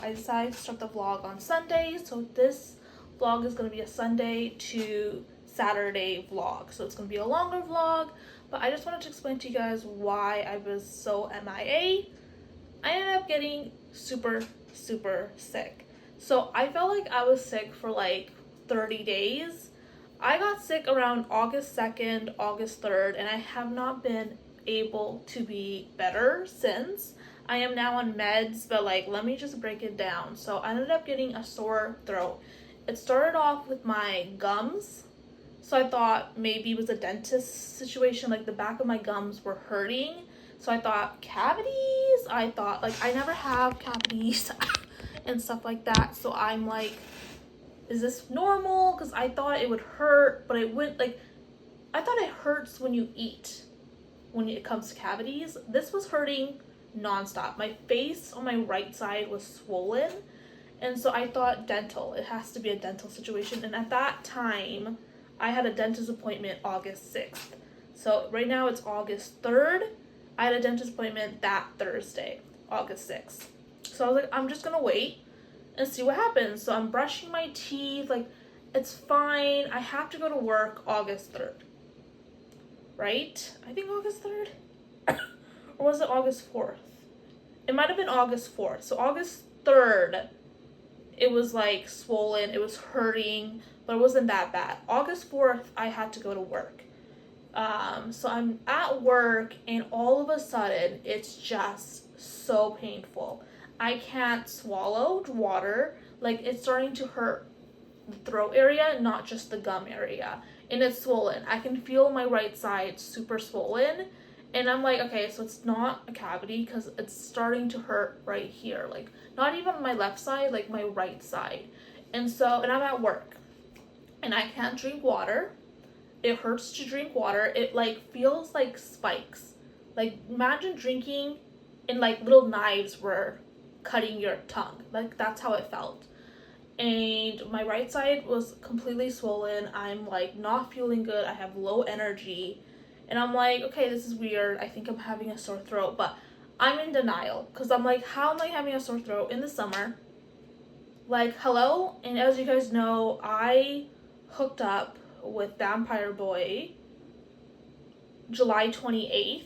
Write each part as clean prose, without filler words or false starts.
I decided to start the vlog on Sunday, so this vlog is going to be a Sunday to Saturday vlog. So it's going to be a longer vlog, but I just wanted to explain to you guys why I was so MIA. I ended up getting super sick. So I felt like I was sick for like 30 days. I got sick around August 2nd, August 3rd, and I have not been able to be better since. I am now on meds, but like, let me just break it down. So I ended up getting a sore throat. It started off with my gums. So I thought maybe it was a dentist situation, like the back of my gums were hurting. So I thought cavities. I thought, like, I never have cavities and stuff like that. So I'm like, is this normal? Because I thought it would hurt, but it wouldn't. Like, I thought it hurts when you eat when it comes to cavities. This was hurting nonstop. My face on my right side was swollen, and so I thought dental. It has to be a dental situation. And at that time, I had a dentist appointment August 6th. So right now it's August 3rd. I had a dentist appointment that Thursday, August 6th. So I was like, I'm just gonna wait and see what happens. So I'm brushing my teeth, like, it's fine. I have to go to work August 3rd. Right? I think August 3rd? Or was it August 4th? It might have been August 4th. So August 3rd, it was like swollen, it was hurting, but it wasn't that bad. August 4th, I had to go to work. So I'm at work, and all of a sudden, it's just so painful. I can't swallow water. Like, it's starting to hurt the throat area, not just the gum area. And it's swollen. I can feel my right side super swollen. And I'm like, okay, so it's not a cavity because it's starting to hurt right here. Like, not even my left side, like my right side. And I'm at work. And I can't drink water. It hurts to drink water. It like feels like spikes. Like, imagine drinking and like little knives were cutting your tongue. Like, that's how it felt. And my right side was completely swollen. I'm like not feeling good. I have low energy. And I'm like, okay, this is weird. I think I'm having a sore throat, but I'm in denial because I'm like, how am I having a sore throat in the summer? Like, hello? And as you guys know, I hooked up with Vampire Boy July 28th,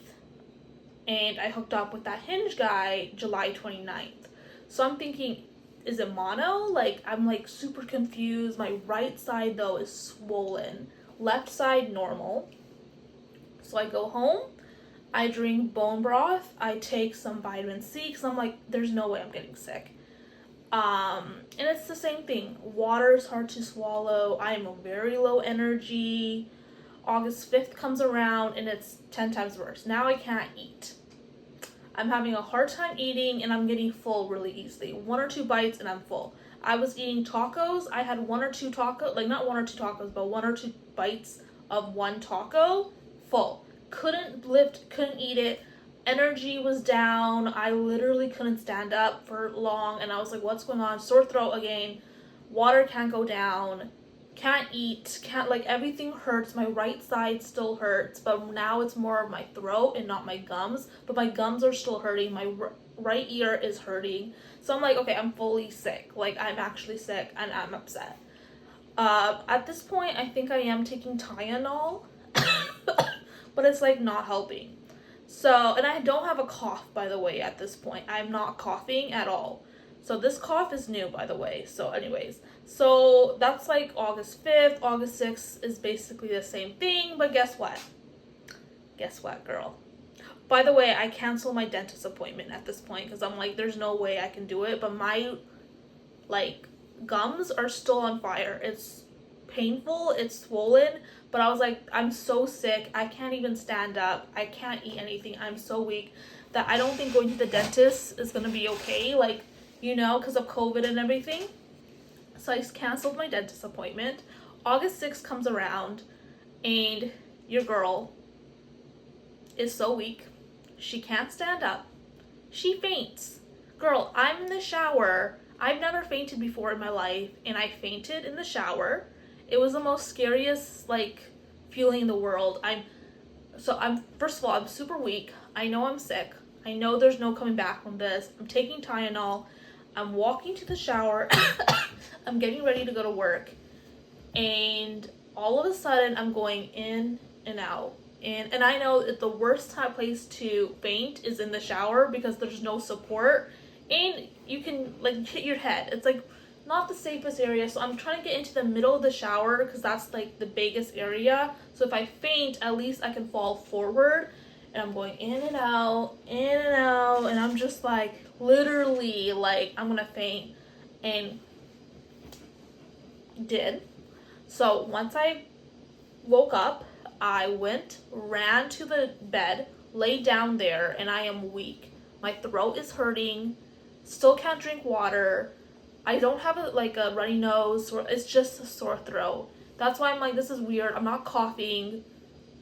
and I hooked up with that Hinge guy July 29th. So I'm thinking, is it mono? Like, I'm like super confused. My right side though is swollen. Left side normal. So I go home. I drink bone broth. I take some vitamin C because I'm like, there's no way I'm getting sick. And it's the same thing. Water is hard to swallow. I am a very low energy. August 5th comes around and it's 10 times worse. Now I can't eat. I'm having a hard time eating, and I'm getting full really easily. 1 or 2 bites and I'm full. I was eating tacos. I had 1 or 2 tacos, like not 1 or 2 tacos, but 1 or 2 bites of one taco, full. Couldn't lift, couldn't eat it. Energy was down. I literally couldn't stand up for long, and I was like, what's going on? Sore throat again. Water can't go down. Can't eat, can't, like, everything hurts. My right side still hurts, but now it's more of my throat and not my gums. But my gums are still hurting. My right ear is hurting. So I'm like, okay, I'm fully sick. Like, I'm actually sick and I'm upset. At this point, I think I am taking Tylenol, but it's like not helping. So, and I don't have a cough, by the way, at this point. I'm not coughing at all. So this cough is new, by the way. So anyways, so that's like August 5th. August 6th is basically the same thing, but guess what? Guess what, girl? By the way, I canceled my dentist appointment at this point because I'm like, there's no way I can do it. But my, like, gums are still on fire. It's painful. It's swollen. But I was like, I'm so sick. I can't even stand up. I can't eat anything. I'm so weak that I don't think going to the dentist is going to be okay. Like, you know, because of COVID and everything. So I canceled my dentist appointment. August 6th comes around, and your girl is so weak. She can't stand up. She faints. Girl, I'm in the shower. I've never fainted before in my life, and I fainted in the shower. It was the most scariest, like, feeling in the world. First of all, I'm super weak. I know I'm sick. I know there's no coming back from this. I'm taking Tylenol. I'm walking to the shower. I'm getting ready to go to work. And all of a sudden, I'm going in and out. And I know that the worst place to faint is in the shower because there's no support. And you can, like, hit your head. It's, like, not the safest area. So I'm trying to get into the middle of the shower because that's, like, the biggest area. So if I faint, at least I can fall forward. And I'm going in and out, and I'm just, like, literally, like, I'm gonna faint. And did. So once I woke up, I ran to the bed, laid down there, and I am weak. My throat is hurting, still can't drink water. I don't have a runny nose, or it's just a sore throat. That's why I'm like, this is weird. I'm not coughing.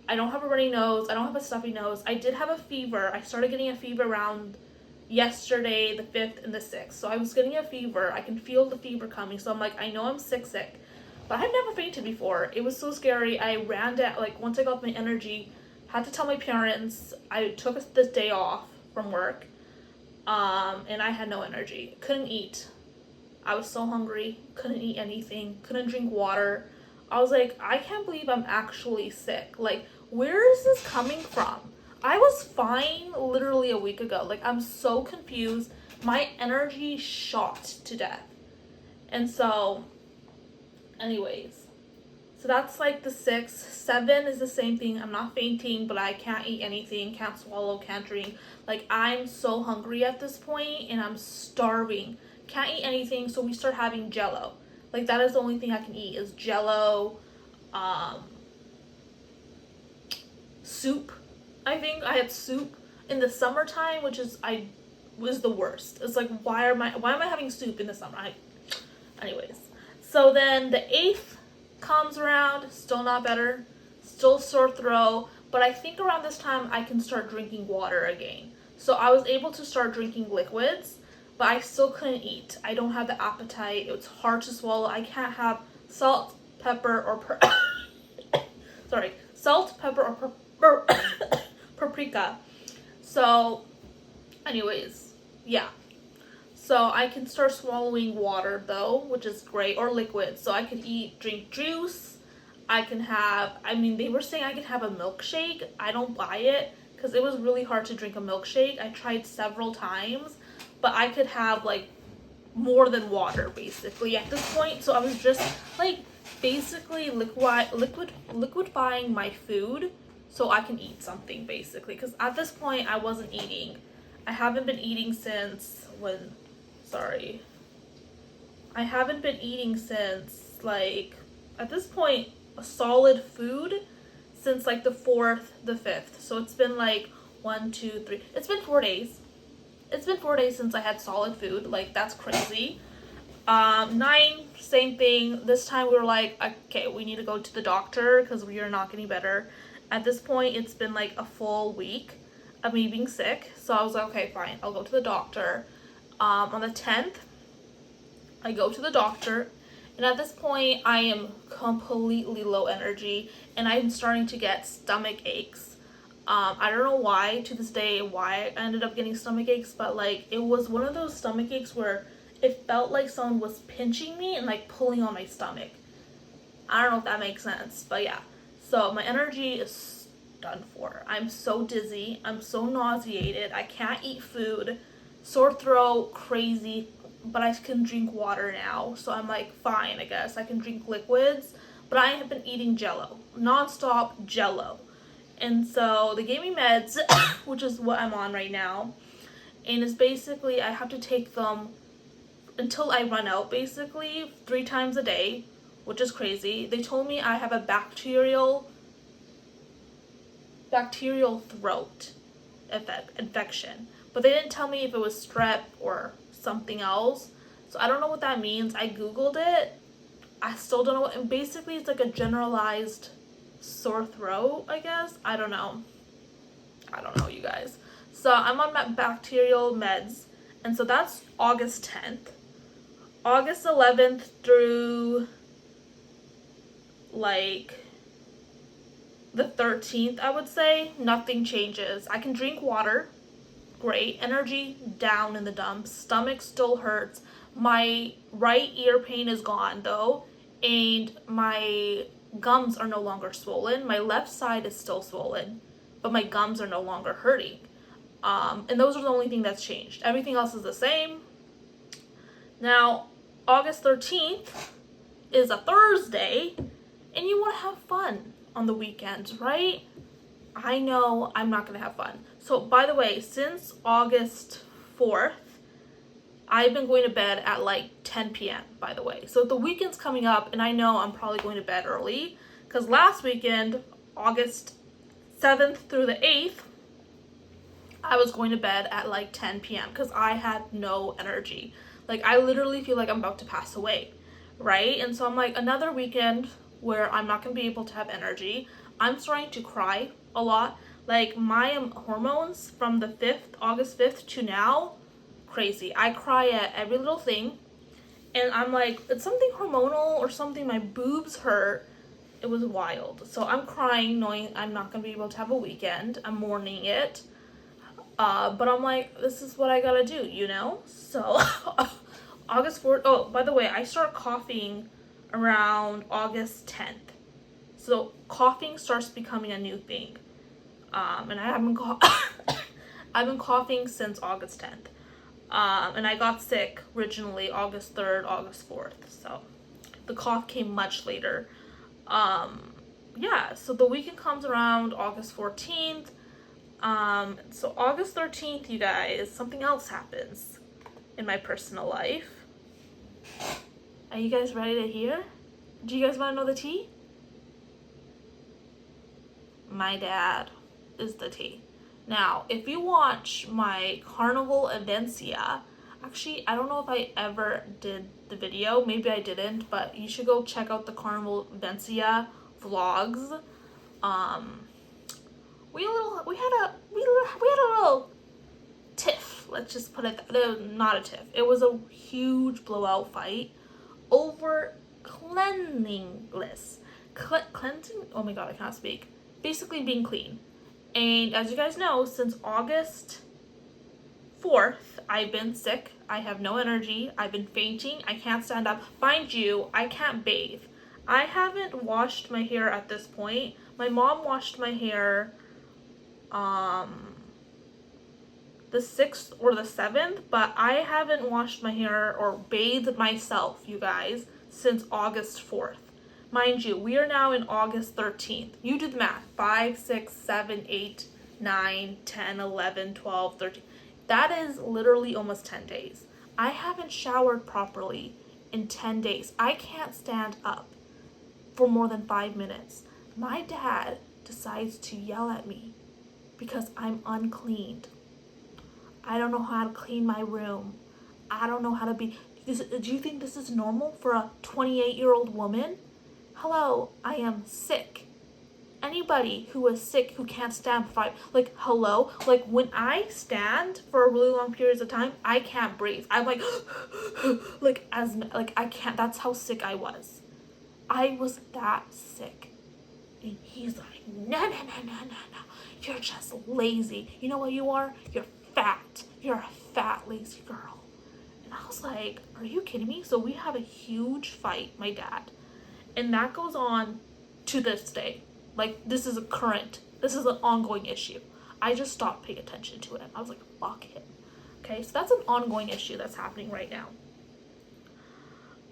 I don't have a runny nose. I don't have a stuffy nose. I did have a fever. I started getting a fever around yesterday, the 5th and the 6th. So I was getting a fever. I can feel the fever coming. So I'm like, I know I'm sick. But I've never fainted before. It was so scary. I ran down, like, once I got my energy, had to tell my parents. I took this day off from work. And I had no energy. Couldn't eat. I was so hungry. Couldn't eat anything. Couldn't drink water. I was like, I can't believe I'm actually sick. Like, where is this coming from? I was fine literally a week ago. Like, I'm so confused. My energy shot to death. And so, anyways. So that's like the 6. 7 is the same thing. I'm not fainting, but I can't eat anything. Can't swallow, can't drink. Like, I'm so hungry at this point, and I'm starving. Can't eat anything, so we start having Jello. Like, that is the only thing I can eat is Jello, soup. I think I had soup in the summertime, which was the worst. It's like, why am I having soup in the summer? Anyways, so then the 8th comes around, still not better, still sore throat, but I think around this time I can start drinking water again. So I was able to start drinking liquids, but I still couldn't eat. I don't have the appetite. It's hard to swallow. I can't have salt, pepper, or salt, pepper, or paprika. So, anyways, yeah. So I can start swallowing water though, which is great, or liquids. So I could drink juice. They were saying I could have a milkshake. I don't buy it because it was really hard to drink a milkshake. I tried several times. But I could have, like, more than water, basically, at this point. So I was just, like, basically liquefying my food so I can eat something, basically. Because at this point, I wasn't eating. I haven't been eating since I haven't been eating since, like, at this point, a solid food since, like, the 4th, the 5th. So it's been, like, 1, 2, 3. It's been 4 days. It's been 4 days since I had solid food. Like, that's crazy. 9, same thing. This time we were like, okay, we need to go to the doctor because we are not getting better. At this point, it's been like a full week of me being sick. So I was like, okay, fine. I'll go to the doctor. On the 10th, I go to the doctor. And at this point, I am completely low energy. And I'm starting to get stomach aches. I don't know why, to this day, why I ended up getting stomach aches, but, like, it was one of those stomach aches where it felt like someone was pinching me and, like, pulling on my stomach. I don't know if that makes sense, but yeah. So my energy is done for. I'm so dizzy. I'm so nauseated. I can't eat food. Sore throat, crazy, but I can drink water now. So I'm like, fine, I guess. I can drink liquids, but I have been eating Jello. Non-stop Jello. And so they gave me meds, which is what I'm on right now. And it's basically, I have to take them until I run out, basically, 3 times a day, which is crazy. They told me I have a bacterial throat infection. But they didn't tell me if it was strep or something else. So I don't know what that means. I Googled it. I still don't know what, and basically it's like a generalized sore throat, I guess. I don't know, you guys. So I'm on bacterial meds, and so that's August 10th. August 11th through, like, the 13th, I would say, nothing changes. I can drink water, great. Energy down in the dumps. Stomach still hurts. My right ear pain is gone though, and my gums are no longer swollen. My left side is still swollen, but my gums are no longer hurting. And those are the only thing that's changed. Everything else is the same. Now, August 13th is a Thursday, and you want to have fun on the weekends, right? I know I'm not going to have fun. So, by the way, since August 4th, I've been going to bed at like 10 p.m., by the way. So the weekend's coming up, and I know I'm probably going to bed early, because last weekend, August 7th through the 8th, I was going to bed at like 10 p.m. because I had no energy. Like, I literally feel like I'm about to pass away, right? And so I'm like, another weekend where I'm not going to be able to have energy. I'm starting to cry a lot. Like, my hormones from the 5th, August 5th to now, crazy. I cry at every little thing. And I'm like, it's something hormonal or something. My boobs hurt. It was wild. So I'm crying knowing I'm not going to be able to have a weekend. I'm mourning it. But I'm like, this is what I gotta do, you know? So, August 4th, oh, by the way, I start coughing around August 10th. So, coughing starts becoming a new thing. And I haven't I've been coughing since August 10th. And I got sick originally August 3rd, August 4th. So, the cough came much later. Yeah, so the weekend comes around August 14th. So August 13th, you guys, something else happens in my personal life. Are you guys ready to hear? Do you guys want to know the tea? My dad is the tea. Now, if you watch my Carnival Evencia, actually, I don't know if I ever did the video. Maybe I didn't, but you should go check out the Carnival Evencia vlogs. We had a little tiff. Let's just put it not a tiff. It was a huge blowout fight over cleanliness. Cleansing? Oh my god, I can't speak. Basically being clean. And as you guys know, since August 4th, I've been sick. I have no energy. I've been fainting. I can't stand up. Mind you, I can't bathe. I haven't washed my hair at this point. My mom washed my hair the 6th or the 7th, but I haven't washed my hair or bathed myself, you guys, since August 4th. Mind you, we are now in August 13th. You do the math. 5, 6, 7, 8, 9, 10, 11, 12, 13. That is literally almost 10 days. I haven't showered properly in 10 days. I can't stand up for more than 5 minutes. My dad decides to yell at me because I'm uncleaned. I don't know how to clean my room. I don't know how to be... Do you think this is normal for a 28-year-old woman? Hello, I am sick. Anybody who is sick who can't stand for 5... Like, hello? Like, when I stand for a really long periods of time, I can't breathe. I'm like... like, I can't... That's how sick I was. I was that sick. And he's like, no. You're just lazy. You know what you are? You're fat. You're a fat, lazy girl. And I was like, are you kidding me? So we have a huge fight, my dad. And that goes on to this day. Like, this is an ongoing issue. I just stopped paying attention to it. I was like, fuck him. Okay, so that's an ongoing issue that's happening right now.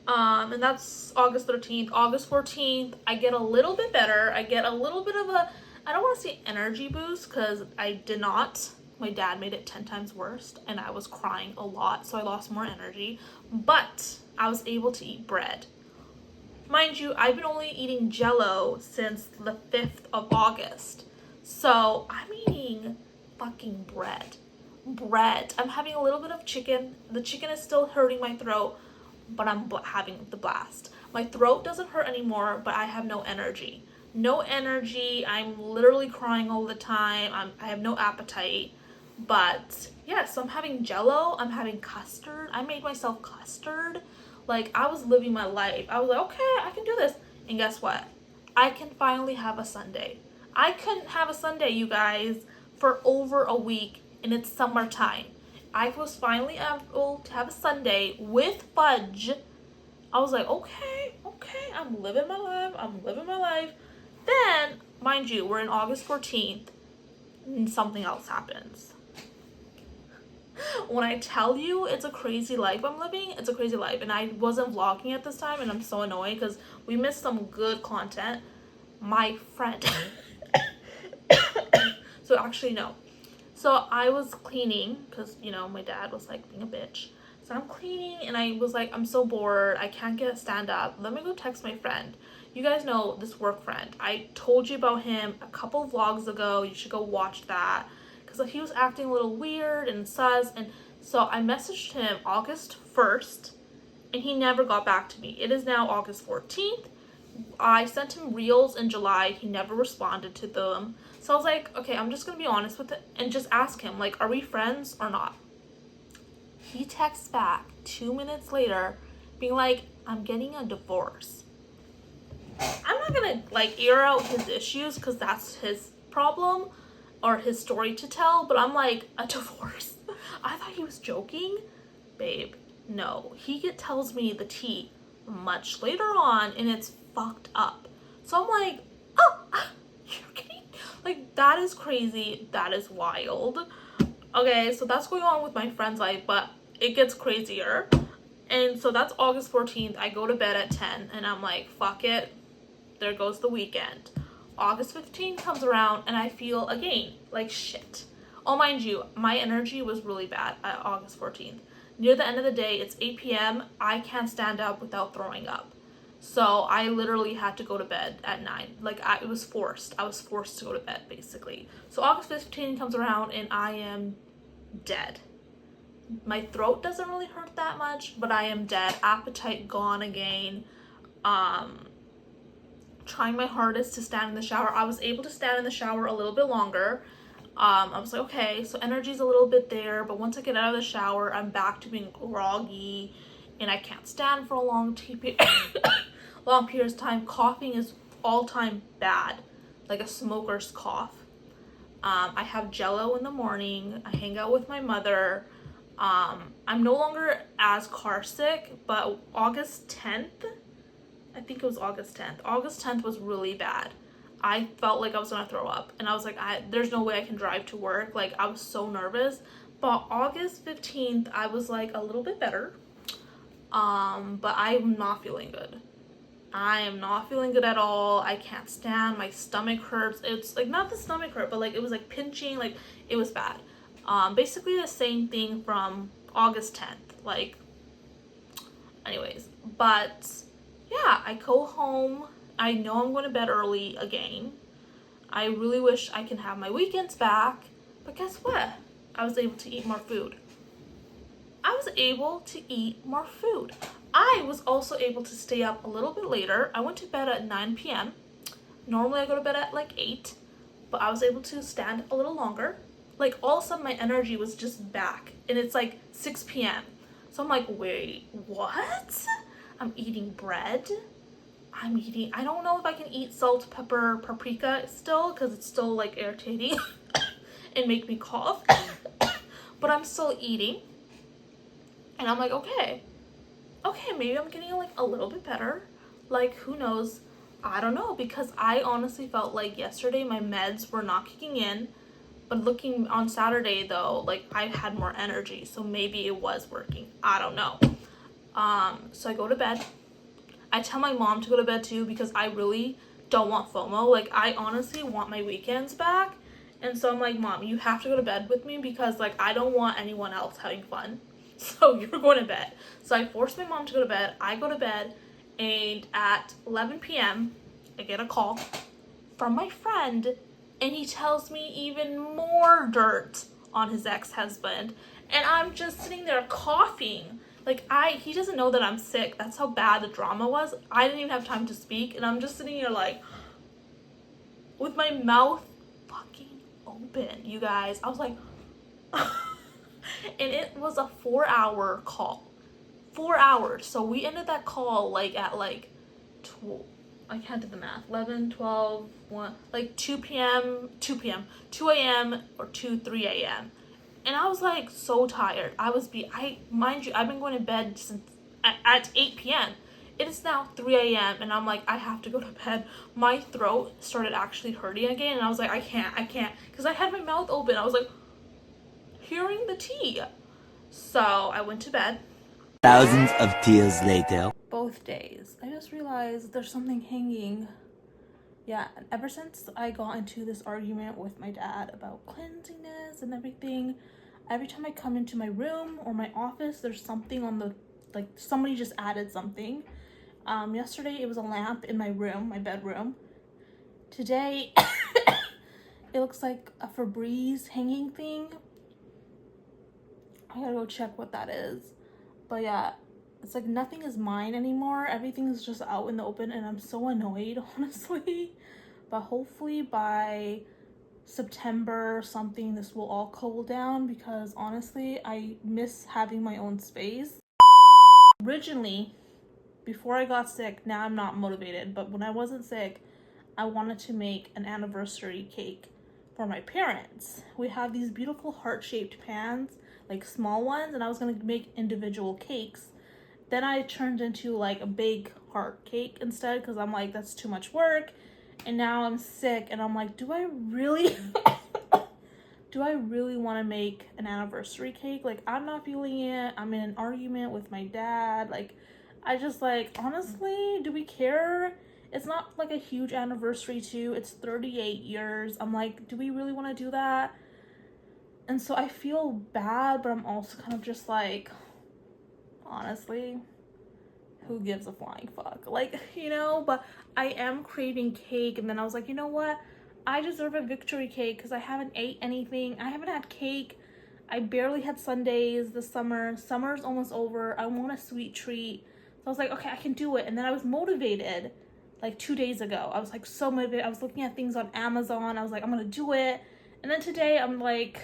And that's August 13th. August 14th, I get a little bit better. I get a little bit of a, I don't want to say energy boost, because I did not. My dad made it 10 times worse, and I was crying a lot, so I lost more energy. But I was able to eat bread. Mind you, I've been only eating Jell-O since the 5th of August. So I'm eating fucking bread. I'm having a little bit of chicken. The chicken is still hurting my throat, but I'm having the blast. My throat doesn't hurt anymore, but I have no energy. I'm literally crying all the time. I have no appetite. But yeah, so I'm having Jell-O. I'm having custard. I made myself custard. Like, I was living my life. I was like, okay, I can do this. And guess what? I can finally have a Sunday. I couldn't have a Sunday, you guys, for over a week. and it's summertime. I was finally able to have a sundae with fudge. I was like, okay, I'm living my life. Then, mind you, we're in August 14th, and something else happens. When I tell you it's a crazy life I'm living, it's a crazy life. And I wasn't vlogging at this time, and I'm so annoyed because we missed some good content. My friend. So actually, no. So I was cleaning because, you know, my dad was like being a bitch. So I'm cleaning and I was like, I'm so bored. I can't get stand up. Let me go text my friend. You guys know this work friend. I told you about him a couple vlogs ago. You should go watch that because he was acting a little weird and sus. And so I messaged him August 1st and he never got back to me. It is now August 14th. I sent him reels in July. He never responded to them. So I was like, okay, I'm just going to be honest with it and just ask him, like, are we friends or not? He texts back 2 minutes later being like, I'm getting a divorce. I'm not going to, like, air out his issues because that's his problem or his story to tell, but I'm like, a divorce? I thought he was joking. Babe, no. He tells me the tea much later on and it's fucked up. So I'm like, oh, you're kidding? Like, that is crazy. That is wild. Okay, so that's going on with my friend's life, but it gets crazier. And so that's August 14th. I go to bed at 10 and I'm like, fuck it. There goes the weekend. August 15th comes around and I feel again like shit. Oh, mind you, my energy was really bad at August 14th. Near the end of the day, it's 8 p.m. I can't stand up without throwing up. So I literally had to go to bed at 9. Like, it was forced. I was forced to go to bed, basically. So August 15th comes around and I am dead. My throat doesn't really hurt that much, but I am dead. Appetite gone again. Trying my hardest to stand in the shower. I was able to stand in the shower a little bit longer. I was like, okay, so energy's a little bit there, but once I get out of the shower, I'm back to being groggy, and I can't stand for a long periods of time. Coughing is all-time bad, like a smoker's cough. I have Jello in the morning. I hang out with my mother. I'm no longer as car sick, but August 10th, I think it was August 10th. August 10th was really bad. I felt like I was gonna throw up, and I was like, there's no way I can drive to work. Like, I was so nervous. But August 15th, I was like a little bit better. But I'm not feeling good. I am not feeling good at all. I can't stand. My stomach hurts. It's like not the stomach hurt, but like it was like pinching. Like, it was bad. Basically the same thing from August 10th. Like, anyways, but yeah, I go home. I know I'm going to bed early again. I really wish I can have my weekends back, but guess what? I was able to eat more food. I was also able to stay up a little bit later. I went to bed at 9 p.m. Normally I go to bed at like 8, but I was able to stand a little longer. Like, all of a sudden my energy was just back, and it's like 6 p.m. So I'm like, wait, what? I'm eating bread. I don't know if I can eat salt, pepper, paprika still, because it's still like irritating and make me cough. But I'm still eating. And I'm like, okay, maybe I'm getting like a little bit better. Like, who knows? I don't know, because I honestly felt like yesterday my meds were not kicking in. But looking on Saturday though, like, I had more energy, so maybe it was working. I don't know. So I go to bed. I tell my mom to go to bed too because I really don't want FOMO. Like, I honestly want my weekends back. And so I'm like, Mom, you have to go to bed with me because, like, I don't want anyone else having fun. So you're going to bed. So I forced my mom to go to bed. I go to bed, and at 11 p.m., I get a call from my friend, and he tells me even more dirt on his ex-husband. And I'm just sitting there coughing. Like, he doesn't know that I'm sick. That's how bad the drama was. I didn't even have time to speak, and I'm just sitting here like, with my mouth fucking open, you guys. I was like, and it was a 4-hour call. 4 hours. So we ended that call like at like 12, I can't do the math, 11, 12, 1, like 2 a.m. or 3 a.m. And I was like so tired. Mind you, I've been going to bed since at 8 p.m. It is now 3 a.m. and I'm like, I have to go to bed. My throat started actually hurting again, and I was like, I can't, because I had my mouth open. I was like, hearing the tea. So I went to bed. Thousands of tears later. Both days, I just realized there's something hanging. Yeah, and ever since I got into this argument with my dad about cleanliness and everything, every time I come into my room or my office, there's something on the, like, somebody just added something. Yesterday it was a lamp in my room, my bedroom. Today it looks like a Febreze hanging thing. I gotta go check what that is. But yeah, it's like nothing is mine anymore. Everything is just out in the open, and I'm so annoyed, honestly. But hopefully by September or something, this will all cool down, because honestly, I miss having my own space. Originally, before I got sick, now I'm not motivated, but when I wasn't sick, I wanted to make an anniversary cake for my parents. We have these beautiful heart-shaped pans, like small ones, and I was gonna make individual cakes. Then I turned into like a big heart cake instead, because I'm like, that's too much work. And now I'm sick, and I'm like, do I really do I really want to make an anniversary cake? Like, I'm not feeling it. I'm in an argument with my dad. Like, I just, like, honestly, do we care? It's not like a huge anniversary too. It's 38 years. I'm like, do we really want to do that? And so I feel bad, but I'm also kind of just like, honestly, who gives a flying fuck? Like, you know, but I am craving cake, and then I was like, you know what? I deserve a victory cake because I haven't ate anything. I haven't had cake. I barely had sundaes this summer. Summer's almost over. I want a sweet treat. So I was like, okay, I can do it. And then I was motivated like 2 days ago. I was like so motivated. I was looking at things on Amazon. I was like, I'm gonna do it. And then today I'm like,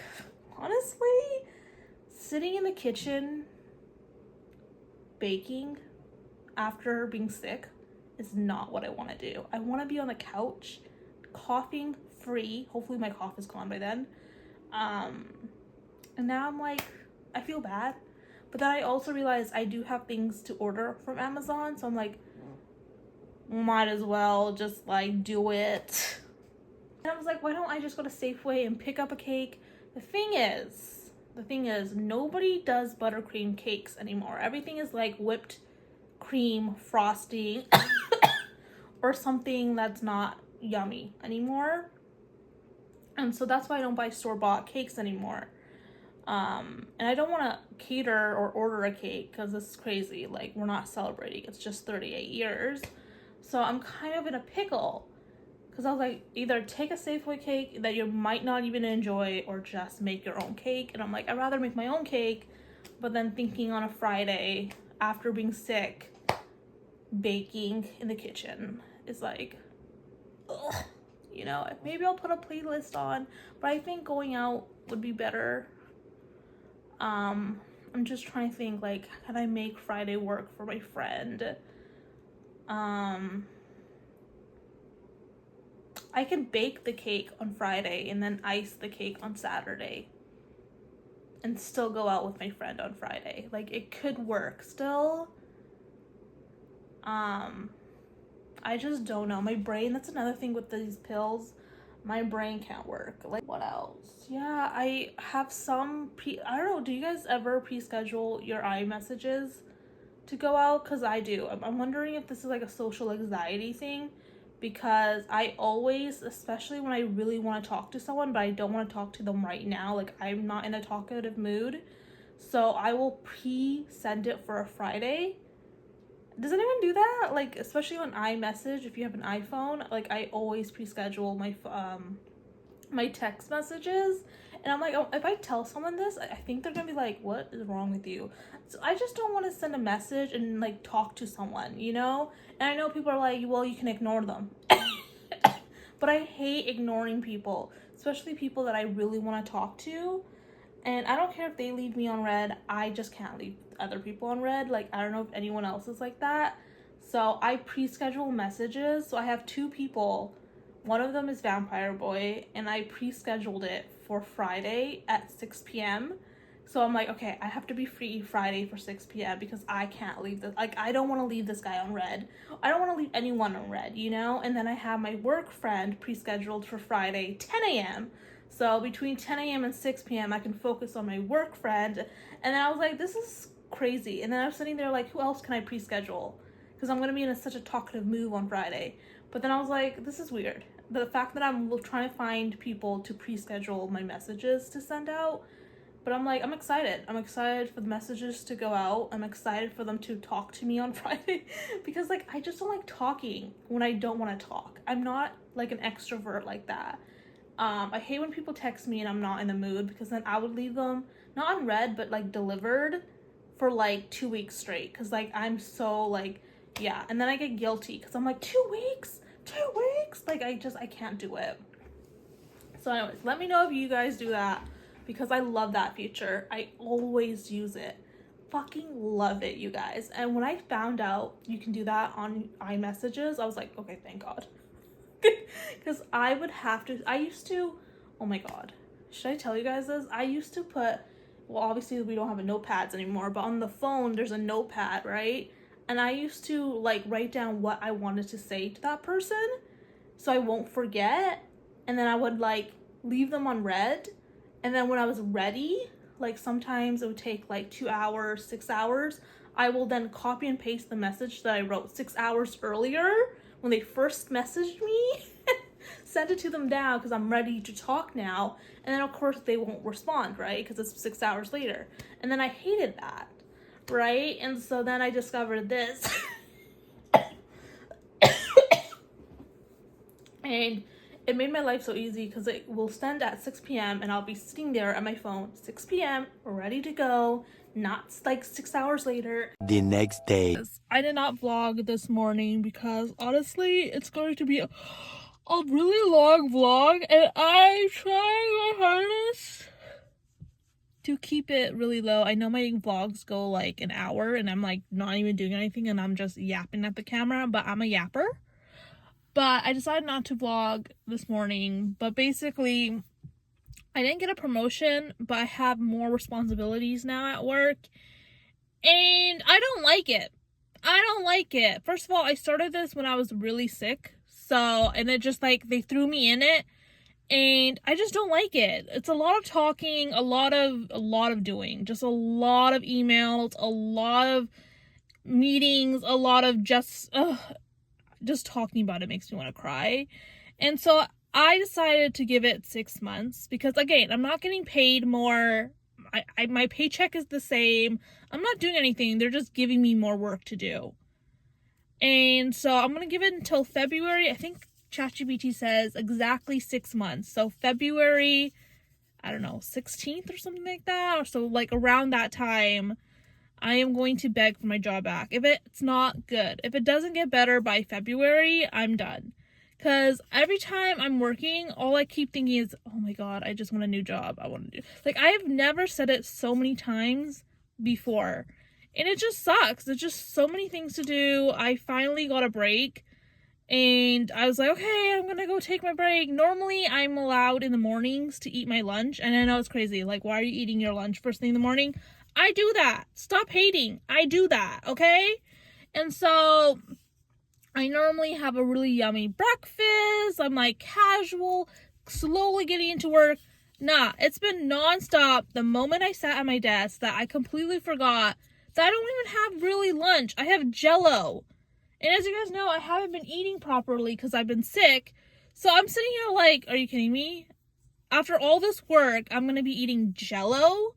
honestly, sitting in the kitchen baking after being sick is not what I want to do. I want to be on the couch, coughing free. Hopefully my cough is gone by then. And now I'm like, I feel bad. But then I also realized I do have things to order from Amazon. So I'm like, might as well just like do it. And I was like, why don't I just go to Safeway and pick up a cake? The thing is, nobody does buttercream cakes anymore. Everything is like whipped cream frosting or something that's not yummy anymore. And so that's why I don't buy store-bought cakes anymore. And I don't want to cater or order a cake because this is crazy. Like, we're not celebrating. It's just 38 years. So I'm kind of in a pickle, because I was like, either take a Safeway cake that you might not even enjoy, or just make your own cake. And I'm like, I'd rather make my own cake. But then thinking on a Friday after being sick, baking in the kitchen is like, ugh. You know, maybe I'll put a playlist on, but I think going out would be better. I'm just trying to think, like, can I make Friday work for my friend? I can bake the cake on Friday and then ice the cake on Saturday and still go out with my friend on Friday. Like, it could work still. I just don't know. My brain, that's another thing with these pills. My brain can't work. Like, what else? Yeah, I have some I don't know, do you guys ever pre-schedule your iMessages to go out? Because I do. I'm wondering if this is like a social anxiety thing, because I always, especially when I really want to talk to someone, but I don't want to talk to them right now, like I'm not in a talkative mood, so I will pre-send it for a Friday. Does anyone do that? Like, especially on iMessage, if you have an iPhone, like I always pre-schedule my my text messages. And I'm like, oh, if I tell someone this, I think they're gonna be like, what is wrong with you? So I just don't want to send a message and like talk to someone, you know? And I know people are like, well, you can ignore them. But I hate ignoring people, especially people that I really want to talk to. And I don't care if they leave me on red. I just can't leave other people on red. Like, I don't know if anyone else is like that. So I pre-schedule messages. So I have 2 people. One of them is Vampire Boy, and I pre-scheduled it for Friday at 6 p.m. So I'm like, okay, I have to be free Friday for 6 p.m. because I can't leave this. Like, I don't want to leave this guy on red. I don't want to leave anyone on red, you know? And then I have my work friend pre-scheduled for Friday, 10 a.m. So between 10 a.m. and 6 p.m., I can focus on my work friend. And then I was like, this is crazy. And then I was sitting there like, who else can I pre-schedule? Because I'm going to be in such a talkative mood on Friday. But then I was like, this is weird. The fact that I'm trying to find people to pre-schedule my messages to send out. But I'm like, I'm excited. I'm excited for the messages to go out. I'm excited for them to talk to me on Friday. Because, like, I just don't like talking when I don't want to talk. I'm not, like, an extrovert like that. I hate when people text me and I'm not in the mood, because then I would leave them, not on red, but, like, delivered for, like, 2 weeks straight. Because, like, I'm so, like, yeah. And then I get guilty because I'm like, 2 weeks? 2 weeks? Like, I can't do it. So anyways, let me know if you guys do that, because I love that feature. I always use it. Fucking love it, you guys. And when I found out you can do that on iMessages, I was like, okay, thank God. Because I would have to, I used to, oh my God. Should I tell you guys this? I used to put, well, obviously we don't have a notepads anymore, but on the phone, there's a notepad, right? And I used to, like, write down what I wanted to say to that person so I won't forget. And then I would, like, leave them on red. And then when I was ready, like, sometimes it would take, like, 2 hours, 6 hours. I will then copy and paste the message that I wrote 6 hours earlier when they first messaged me. Send it to them now because I'm ready to talk now. And then, of course, they won't respond, right? Because it's 6 hours later. And then I hated that. Right? And so then I discovered this. And it made my life so easy because it will send at 6 p.m. and I'll be sitting there at my phone, 6 p.m., ready to go, not like 6 hours later. The next day. I did not vlog this morning because honestly, it's going to be a really long vlog, and I'm trying my hardest to keep it really low. I know my vlogs go like an hour and I'm like not even doing anything and I'm just yapping at the camera, but I'm a yapper. But I decided not to vlog this morning. But basically, I didn't get a promotion, but I have more responsibilities now at work. And I don't like it. I don't like it. First of all, I started this when I was really sick. So, and it just like, they threw me in it. And I just don't like it. It's a lot of talking, a lot of doing, just a lot of emails, a lot of meetings, a lot of just talking about it makes me want to cry. And so I decided to give it 6 months because, again, I'm not getting paid more. My paycheck is the same. I'm not doing anything. They're just giving me more work to do. And so I'm going to give it until February. I think ChatGPT says exactly 6 months. So February, I don't know, 16th or something like that. Or so like around that time, I am going to beg for my job back. If it's not good, if it doesn't get better by February, I'm done. Because every time I'm working, all I keep thinking is, oh my God, I just want a new job. I want to do, like, I have never said it so many times before. And it just sucks. There's just so many things to do. I finally got a break. And I was like, okay, I'm gonna go take my break. Normally, I'm allowed in the mornings to eat my lunch. And I know it's crazy. Like, why are you eating your lunch first thing in the morning? I do that. Stop hating. I do that, okay? And so, I normally have a really yummy breakfast. I'm, like, casual, slowly getting into work. Nah, it's been nonstop the moment I sat at my desk that I completely forgot that I don't even have really lunch. I have Jell-O. And as you guys know, I haven't been eating properly because I've been sick. So I'm sitting here like, are you kidding me? After all this work, I'm going to be eating Jell-O?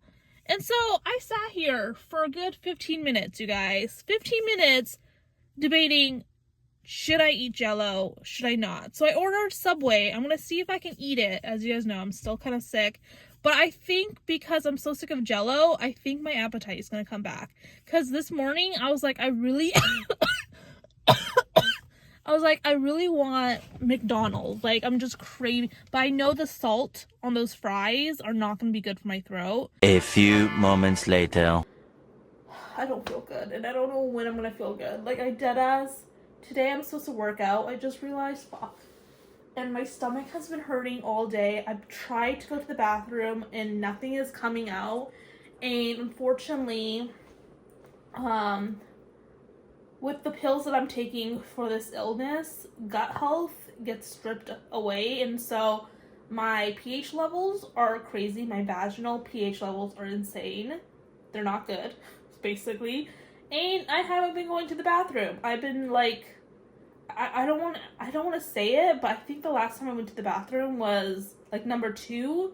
And so I sat here for a good 15 minutes, you guys. 15 minutes debating, should I eat Jell-O? Should I not? So I ordered Subway. I'm going to see if I can eat it. As you guys know, I'm still kind of sick. But I think because I'm so sick of Jell-O, I think my appetite is going to come back. Because this morning, I was like, I really want McDonald's. Like, I'm just craving. But I know the salt on those fries are not going to be good for my throat. A few moments later. I don't feel good. And I don't know when I'm going to feel good. Like, I deadass. Today I'm supposed to work out. I just realized, fuck. and my stomach has been hurting all day. I've tried to go to the bathroom and nothing is coming out. And unfortunately, with the pills that I'm taking for this illness, gut health gets stripped away, and so my pH levels are crazy. My vaginal pH levels are insane. They're not good, basically. And I haven't been going to the bathroom. I've been like, I don't want to say it, but I think the last time I went to the bathroom was like number 2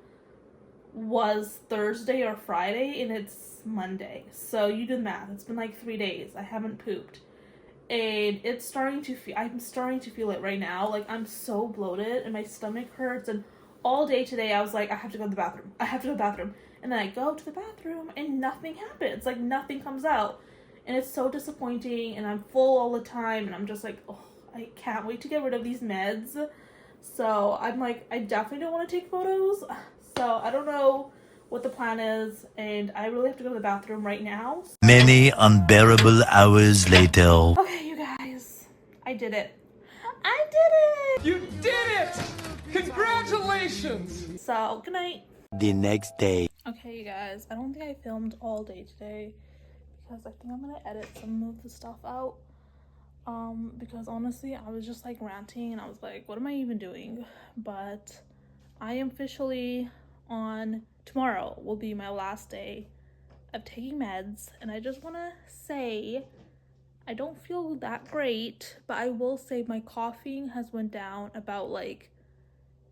was Thursday or Friday, and it's Monday. So you do the math. It's been like 3 days. I haven't pooped. And I'm starting to feel it right now. Like, I'm so bloated and my stomach hurts, and all day today I was like, I have to go to the bathroom. I have to go to the bathroom. And then I go to the bathroom and nothing happens. Like, nothing comes out. And it's so disappointing, and I'm full all the time, and I'm just like, oh, I can't wait to get rid of these meds. So I'm like, I definitely don't want to take photos. So I don't know what the plan is, and I really have to go to the bathroom right now. Many unbearable hours later. Okay, you guys, I did it. I did it! You did it! Congratulations! So, good night. The next day. Okay, you guys, I don't think I filmed all day today because I think I'm gonna edit some of the stuff out. Because honestly, I was just like ranting and I was like, what am I even doing? But I am officially tomorrow will be my last day of taking meds, and I just want to say I don't feel that great, but I will say my coughing has went down about, like,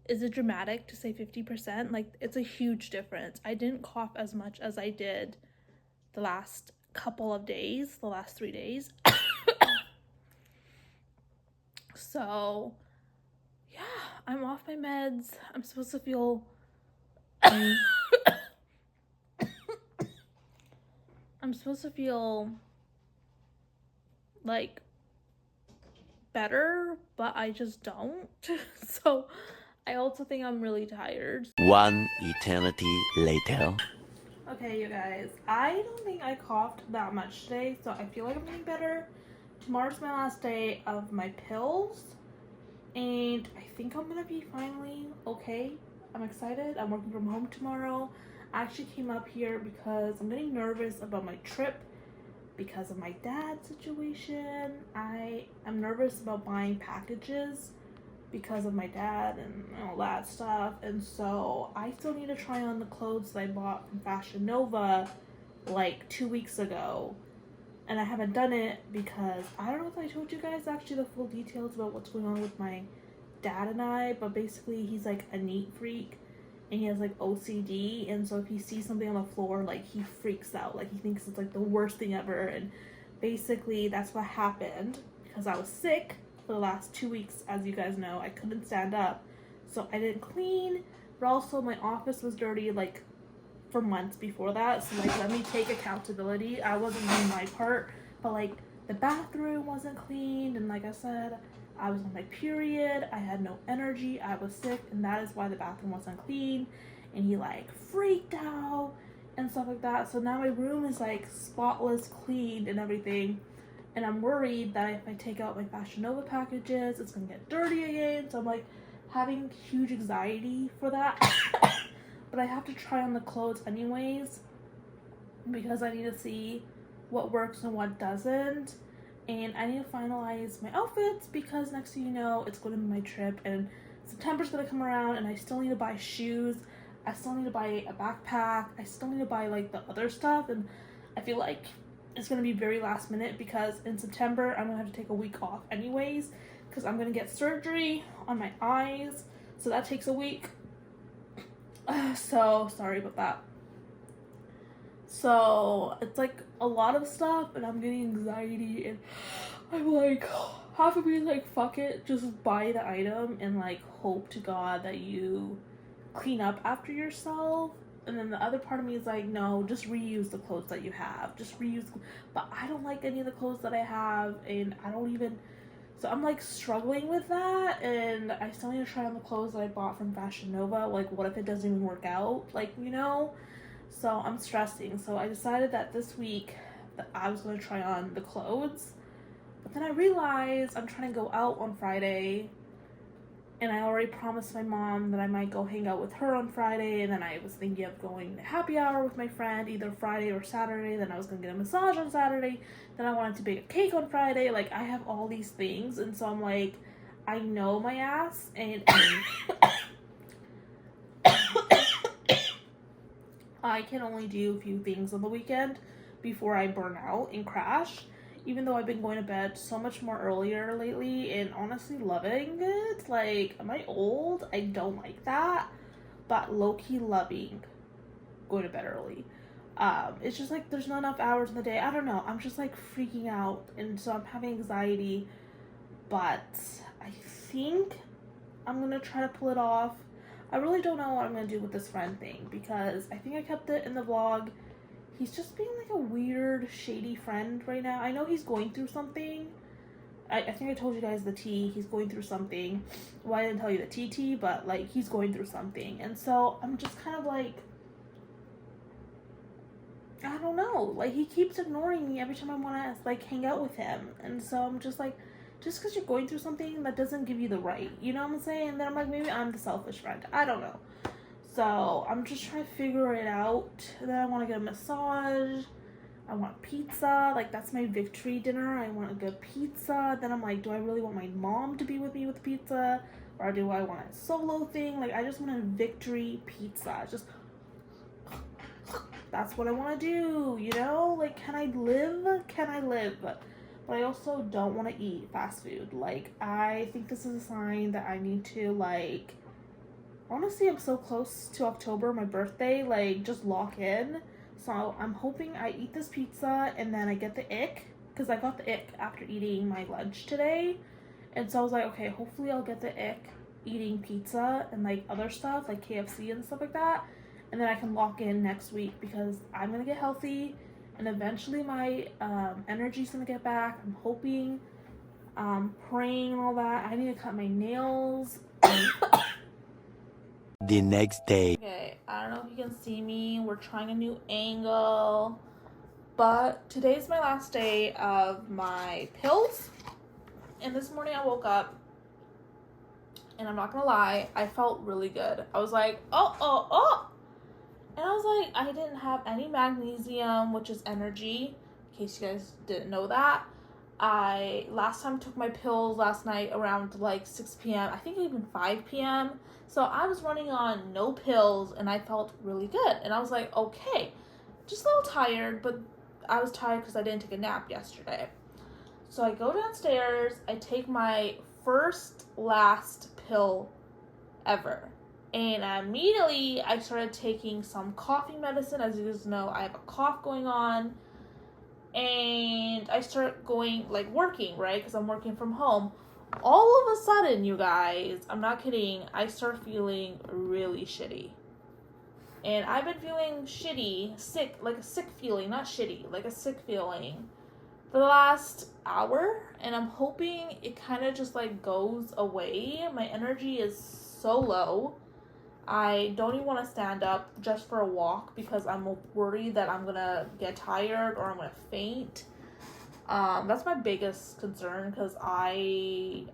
is it dramatic to say 50%? Like, it's a huge difference. I didn't cough as much as I did the last couple of days, the last 3 days. So yeah, I'm off my meds. I'm supposed to feel like better, but I just don't. So I also think I'm really tired. One eternity later. Okay, you guys, I don't think I coughed that much today, so I feel like I'm getting better. Tomorrow's my last day of my pills, and I think I'm gonna be finally okay. I'm excited. I'm working from home tomorrow. I actually came up here because I'm getting nervous about my trip because of my dad's situation. I am nervous about buying packages because of my dad and all that stuff, and so I still need to try on the clothes that I bought from Fashion Nova like 2 weeks ago, and I haven't done it because I don't know if I told you guys actually the full details about what's going on with my dad and I, but basically he's like a neat freak and he has like OCD, and so if he sees something on the floor, like, he freaks out, like he thinks it's like the worst thing ever. And basically that's what happened because I was sick for the last 2 weeks. As you guys know, I couldn't stand up, so I didn't clean, but also my office was dirty like for months before that, so like, let me take accountability. I wasn't doing my part, but like the bathroom wasn't cleaned, and like I said, I was on my period, I had no energy, I was sick, and that is why the bathroom wasn't clean. And he like freaked out and stuff like that. So now my room is like spotless cleaned and everything, and I'm worried that if I take out my Fashion Nova packages, it's gonna get dirty again. So I'm like having huge anxiety for that. But I have to try on the clothes anyways because I need to see what works and what doesn't. And I need to finalize my outfits because next thing you know, it's going to be my trip, and September's going to come around, and I still need to buy shoes. I still need to buy a backpack. I still need to buy like the other stuff, and I feel like it's going to be very last minute because in September I'm going to have to take a week off anyways because I'm going to get surgery on my eyes, so that takes a week. So sorry about that. So it's like a lot of stuff, and I'm getting anxiety, and I'm like, half of me is like, fuck it, just buy the item and like hope to God that you clean up after yourself. And then the other part of me is like, no, just reuse the clothes that you have, just reuse. But I don't like any of the clothes that I have, and I don't even, so I'm like struggling with that. And I still need to try on the clothes that I bought from Fashion Nova. Like, what if it doesn't even work out, like, you know? So I'm stressing. So I decided that this week that I was going to try on the clothes, but then I realized I'm trying to go out on Friday, And I already promised my mom that I might go hang out with her on Friday, and then I was thinking of going to happy hour with my friend either Friday or Saturday. Then I was gonna get a massage on Saturday. Then I wanted to bake a cake on Friday. Like, I have all these things, and so I'm like, I know my ass, and I can only do a few things on the weekend before I burn out and crash. Even though I've been going to bed so much more earlier lately and honestly loving it. Like, am I old? I don't like that. But low-key loving going to bed early. It's just like there's not enough hours in the day. I don't know. I'm just like freaking out. And so I'm having anxiety. But I think I'm going to try to pull it off. I really don't know what I'm going to do with this friend thing. Because I think I kept it in the vlog. He's just being like a weird, shady friend right now. I know he's going through something. I think I told you guys the T. He's going through something. Well, I didn't tell you the TT, but like he's going through something. And so I'm just kind of like, I don't know. Like, he keeps ignoring me every time I want to like hang out with him. And so I'm just like, just because you're going through something, that doesn't give you the right. You know what I'm saying? And then I'm like, maybe I'm the selfish friend. I don't know. So I'm just trying to figure it out. And then I want to get a massage. I want pizza. Like, that's my victory dinner. I want a good pizza. Then I'm like, do I really want my mom to be with me with pizza? Or do I want a solo thing? Like, I just want a victory pizza. Just, that's what I want to do, you know? Like, can I live? Can I live? But I also don't want to eat fast food. Like, I think this is a sign that I need to, like, honestly, I'm so close to October, my birthday, like, just lock in. So I'm hoping I eat this pizza and then I get the ick, because I got the ick after eating my lunch today. And so I was like, okay, hopefully I'll get the ick eating pizza and like other stuff like KFC and stuff like that. And then I can lock in next week, because I'm going to get healthy and eventually my energy's going to get back. I'm hoping, praying and all that. I need to cut my nails. The next day. Okay, I don't know if you can see me. We're trying a new angle. But today's my last day of my pills. And this morning I woke up, and I'm not gonna lie, I felt really good. I was like, oh. And I was like, I didn't have any magnesium, which is energy, in case you guys didn't know that. I last time took my pills last night around like 6 p.m. I think even 5 p.m. So I was running on no pills, and I felt really good. And I was like, okay, just a little tired, but I was tired because I didn't take a nap yesterday. So I go downstairs, I take my last pill ever. And immediately I started taking some coughing medicine. As you guys know, I have a cough going on. And I start going, like, working, right? Because I'm working from home. All of a sudden, you guys, I'm not kidding, I start feeling really shitty. And I've been feeling shitty, sick, like a sick feeling, not shitty, like a sick feeling for the last hour. And I'm hoping it kind of just, like, goes away. My energy is so low. I don't even want to stand up just for a walk, because I'm worried that I'm going to get tired or I'm going to faint. That's my biggest concern, because I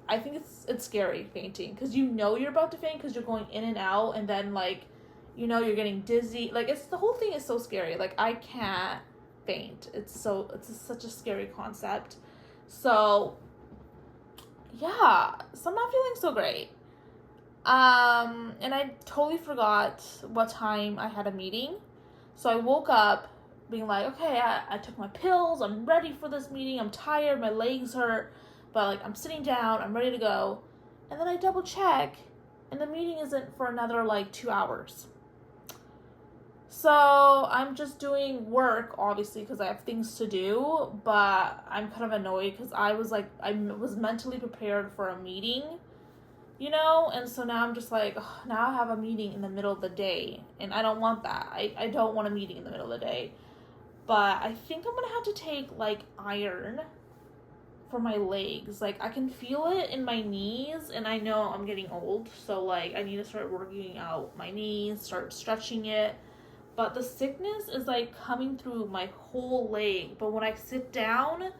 think it's scary fainting, because you know you're about to faint because you're going in and out, and then, like, you know, you're getting dizzy. Like, the whole thing is so scary. Like, I can't faint. It's such a scary concept. So yeah, so I'm not feeling so great. And I totally forgot what time I had a meeting. So I woke up being like, okay, I took my pills, I'm ready for this meeting, I'm tired, my legs hurt, but like I'm sitting down, I'm ready to go. And then I double check, and the meeting isn't for another like 2 hours. So I'm just doing work, obviously, because I have things to do, but I'm kind of annoyed because I was mentally prepared for a meeting, you know, and so now I'm just like, ugh, now I have a meeting in the middle of the day, and I don't want that. I don't want a meeting in the middle of the day, but I think I'm gonna have to take, like, iron for my legs. Like, I can feel it in my knees, and I know I'm getting old, so, like, I need to start working out my knees, start stretching it, but the sickness is, like, coming through my whole leg, but when I sit down,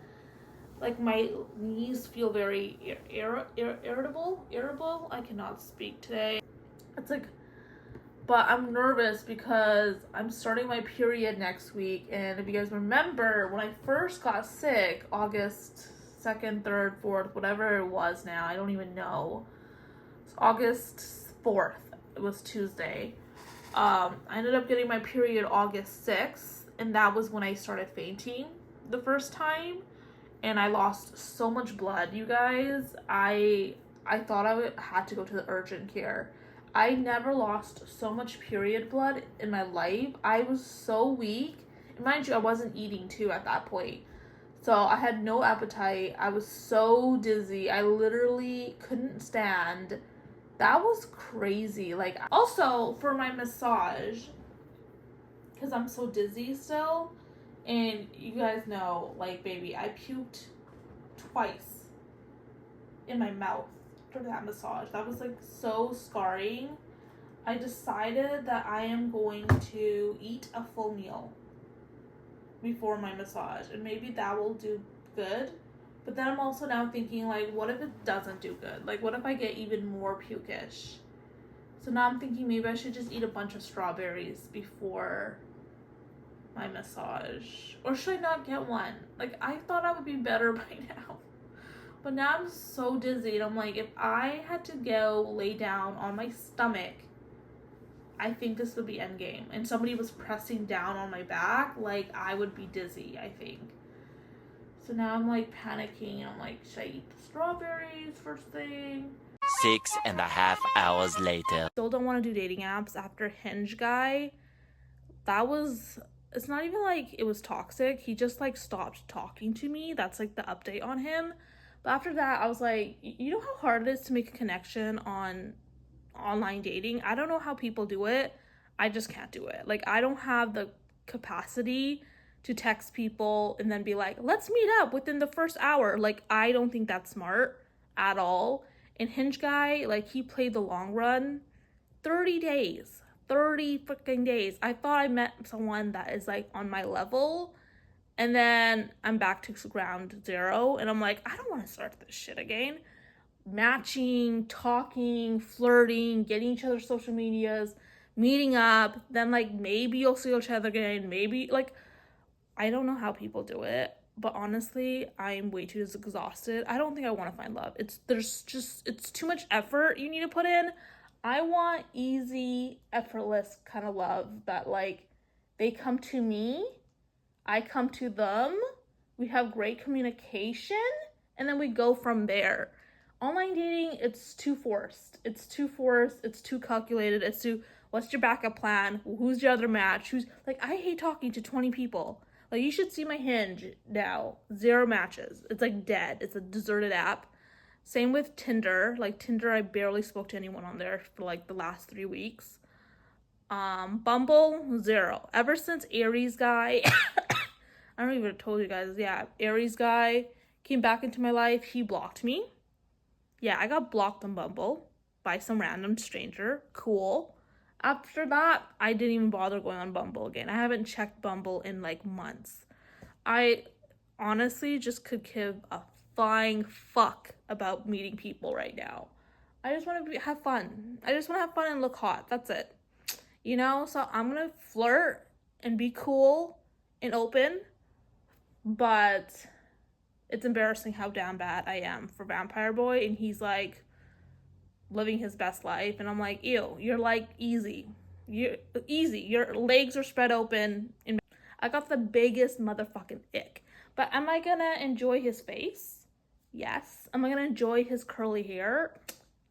Like my knees feel very irritable. I cannot speak today. It's like, but I'm nervous because I'm starting my period next week. And if you guys remember, when I first got sick, August 2nd, 3rd, 4th, whatever it was now, I don't even know. It's August 4th. It was Tuesday. I ended up getting my period August 6th, and that was when I started fainting the first time, and I lost so much blood, you guys. I thought I had to go to the urgent care. I never lost so much period blood in my life. I was so weak. And mind you, I wasn't eating too at that point. So I had no appetite. I was so dizzy. I literally couldn't stand. That was crazy. Like, also for my massage, because I'm so dizzy still, and you guys know, like, baby, I puked twice in my mouth for that massage. That was like so scarring. I decided that I am going to eat a full meal before my massage, and maybe that will do good. But then I'm also now thinking, like, what if it doesn't do good? Like, what if I get even more pukish? So now I'm thinking maybe I should just eat a bunch of strawberries before my massage. Or should I not get one? Like, I thought I would be better by now. But now I'm so dizzy, and I'm like, if I had to go lay down on my stomach, I think this would be endgame. And somebody was pressing down on my back, like, I would be dizzy, I think. So now I'm like panicking, and I'm like, should I eat the strawberries first thing? 6.5 hours later. Still don't want to do dating apps after Hinge guy. It's not even like it was toxic. He just like stopped talking to me. That's like the update on him. But after that, I was like, you know how hard it is to make a connection on online dating? I don't know how people do it. I just can't do it. Like, I don't have the capacity to text people and then be like, let's meet up within the first hour. Like, I don't think that's smart at all. And Hinge guy, like, he played the long run. 30 days. 30 freaking days. I thought I met someone that is like on my level. And then I'm back to ground zero, and I'm like, I don't want to start this shit again. Matching, talking, flirting, getting each other's social medias, meeting up, then like maybe you'll see each other again, maybe, like, I don't know how people do it, but honestly, I'm way too exhausted. I don't think I want to find love. It's too much effort you need to put in. I want easy, effortless kind of love that, like, they come to me, I come to them, we have great communication, and then we go from there. Online dating, it's too forced. It's too calculated. What's your backup plan? Who's your other match? I hate talking to 20 people. Like, you should see my Hinge now. 0 matches. It's like dead. It's a deserted app. Same with Tinder. Like, Tinder, I barely spoke to anyone on there for like the last 3 weeks. Bumble, 0. Ever since Aries guy, I don't even have told you guys, yeah, Aries guy came back into my life, he blocked me. Yeah, I got blocked on Bumble by some random stranger. Cool. After that, I didn't even bother going on Bumble again. I haven't checked Bumble in like months. I honestly just could give a flying fuck about meeting people right now. I just want to have fun. I just want to have fun and look hot. That's it. You know, so I'm going to flirt and be cool and open, but it's embarrassing how damn bad I am for Vampire Boy, and he's like living his best life, and I'm like, ew, you're like easy. You're easy. Your legs are spread open, and I got the biggest motherfucking ick. But am I gonna enjoy his face? Yes. Am I gonna enjoy his curly hair?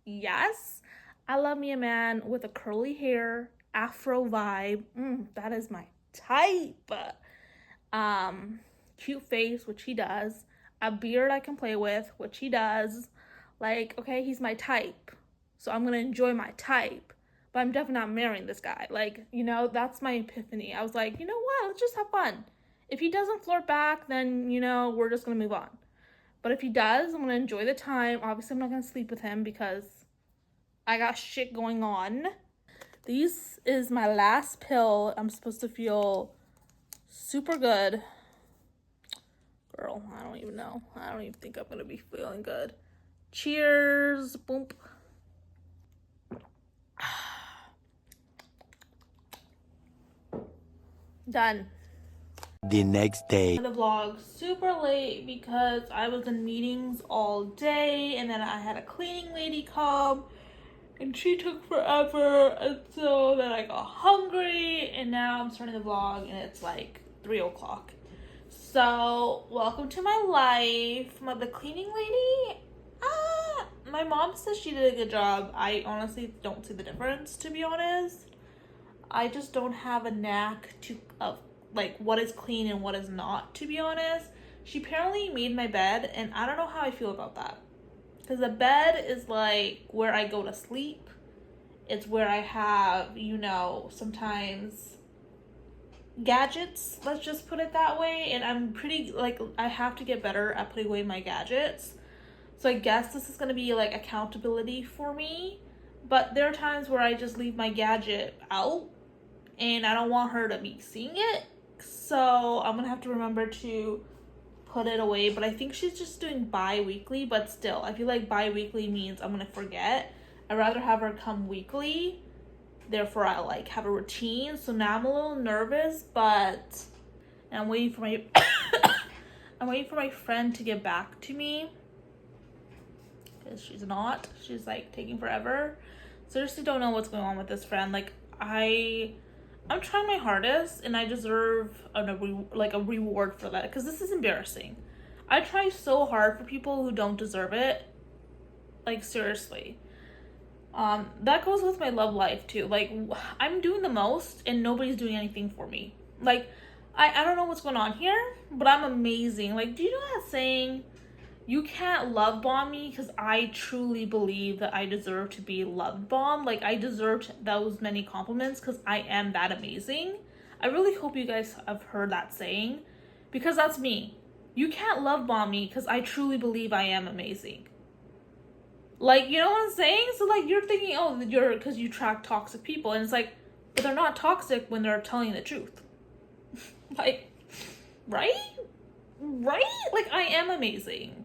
Yes. I love me a man with a curly hair, afro vibe. That is my type. Cute face, which he does. A beard I can play with, which he does. Like, okay, he's my type. So I'm gonna enjoy my type. But I'm definitely not marrying this guy. Like, you know, that's my epiphany. I was like, you know what? Let's just have fun. If he doesn't flirt back, then, you know, we're just gonna move on. But if he does, I'm gonna enjoy the time. Obviously, I'm not gonna sleep with him because I got shit going on. This is my last pill. I'm supposed to feel super good. Girl, I don't even know. I don't even think I'm gonna be feeling good. Cheers. Boom. Done. The next day. The vlog super late because I was in meetings all day, and then I had a cleaning lady come and she took forever, and so then I got hungry, and now I'm starting the vlog and it's like 3 o'clock. So welcome to my life. The cleaning lady, my mom says she did a good job. I honestly don't see the difference, to be honest. I just don't have a knack of like what is clean and what is not, to be honest. She apparently made my bed, and I don't know how I feel about that. Because the bed is like where I go to sleep. It's where I have, sometimes gadgets, let's just put it that way. And I'm pretty, like, I have to get better at putting away my gadgets. So I guess this is going to be like accountability for me. But there are times where I just leave my gadget out and I don't want her to be seeing it. So I'm going to have to remember to put it away. But I think she's just doing bi-weekly. But still, I feel like bi-weekly means I'm going to forget. I'd rather have her come weekly. Therefore, I like have a routine. So now I'm a little nervous, but I'm waiting for my I'm waiting for my friend to get back to me. Because she's not. She's like taking forever. Seriously don't know what's going on with this friend. Like I'm trying my hardest, and I deserve a reward for that, because this is embarrassing. I try so hard for people who don't deserve it. Like, seriously. That goes with my love life too. Like, I'm doing the most and nobody's doing anything for me. Like, I don't know what's going on here, but I'm amazing. Like, do you know that saying, you can't love bomb me? Because I truly believe that I deserve to be loved bomb. Like, I deserve those many compliments because I am that amazing. I really hope you guys have heard that saying, because that's me. You can't love bomb me because I truly believe I am amazing. Like, you know what I'm saying? So, like, you're thinking, oh, because you track toxic people. And it's like, but they're not toxic when they're telling the truth. Like, right? Right? Like, I am amazing.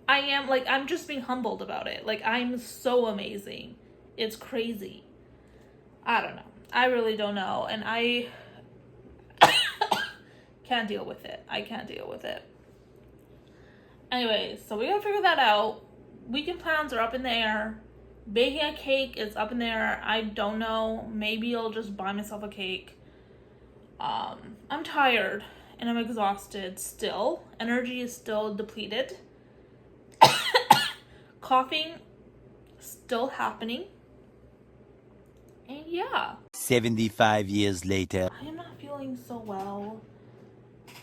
I am, like, I'm just being humbled about it. Like, I'm so amazing. It's crazy. I don't know. I really don't know. And I can't deal with it. I can't deal with it. Anyways, so we gotta figure that out. Weekend plans are up in the air. Baking a cake is up in the air. I don't know. Maybe I'll just buy myself a cake. I'm tired and I'm exhausted still. Energy is still depleted. Coughing still happening. And yeah. 75 years later. I am not feeling so well.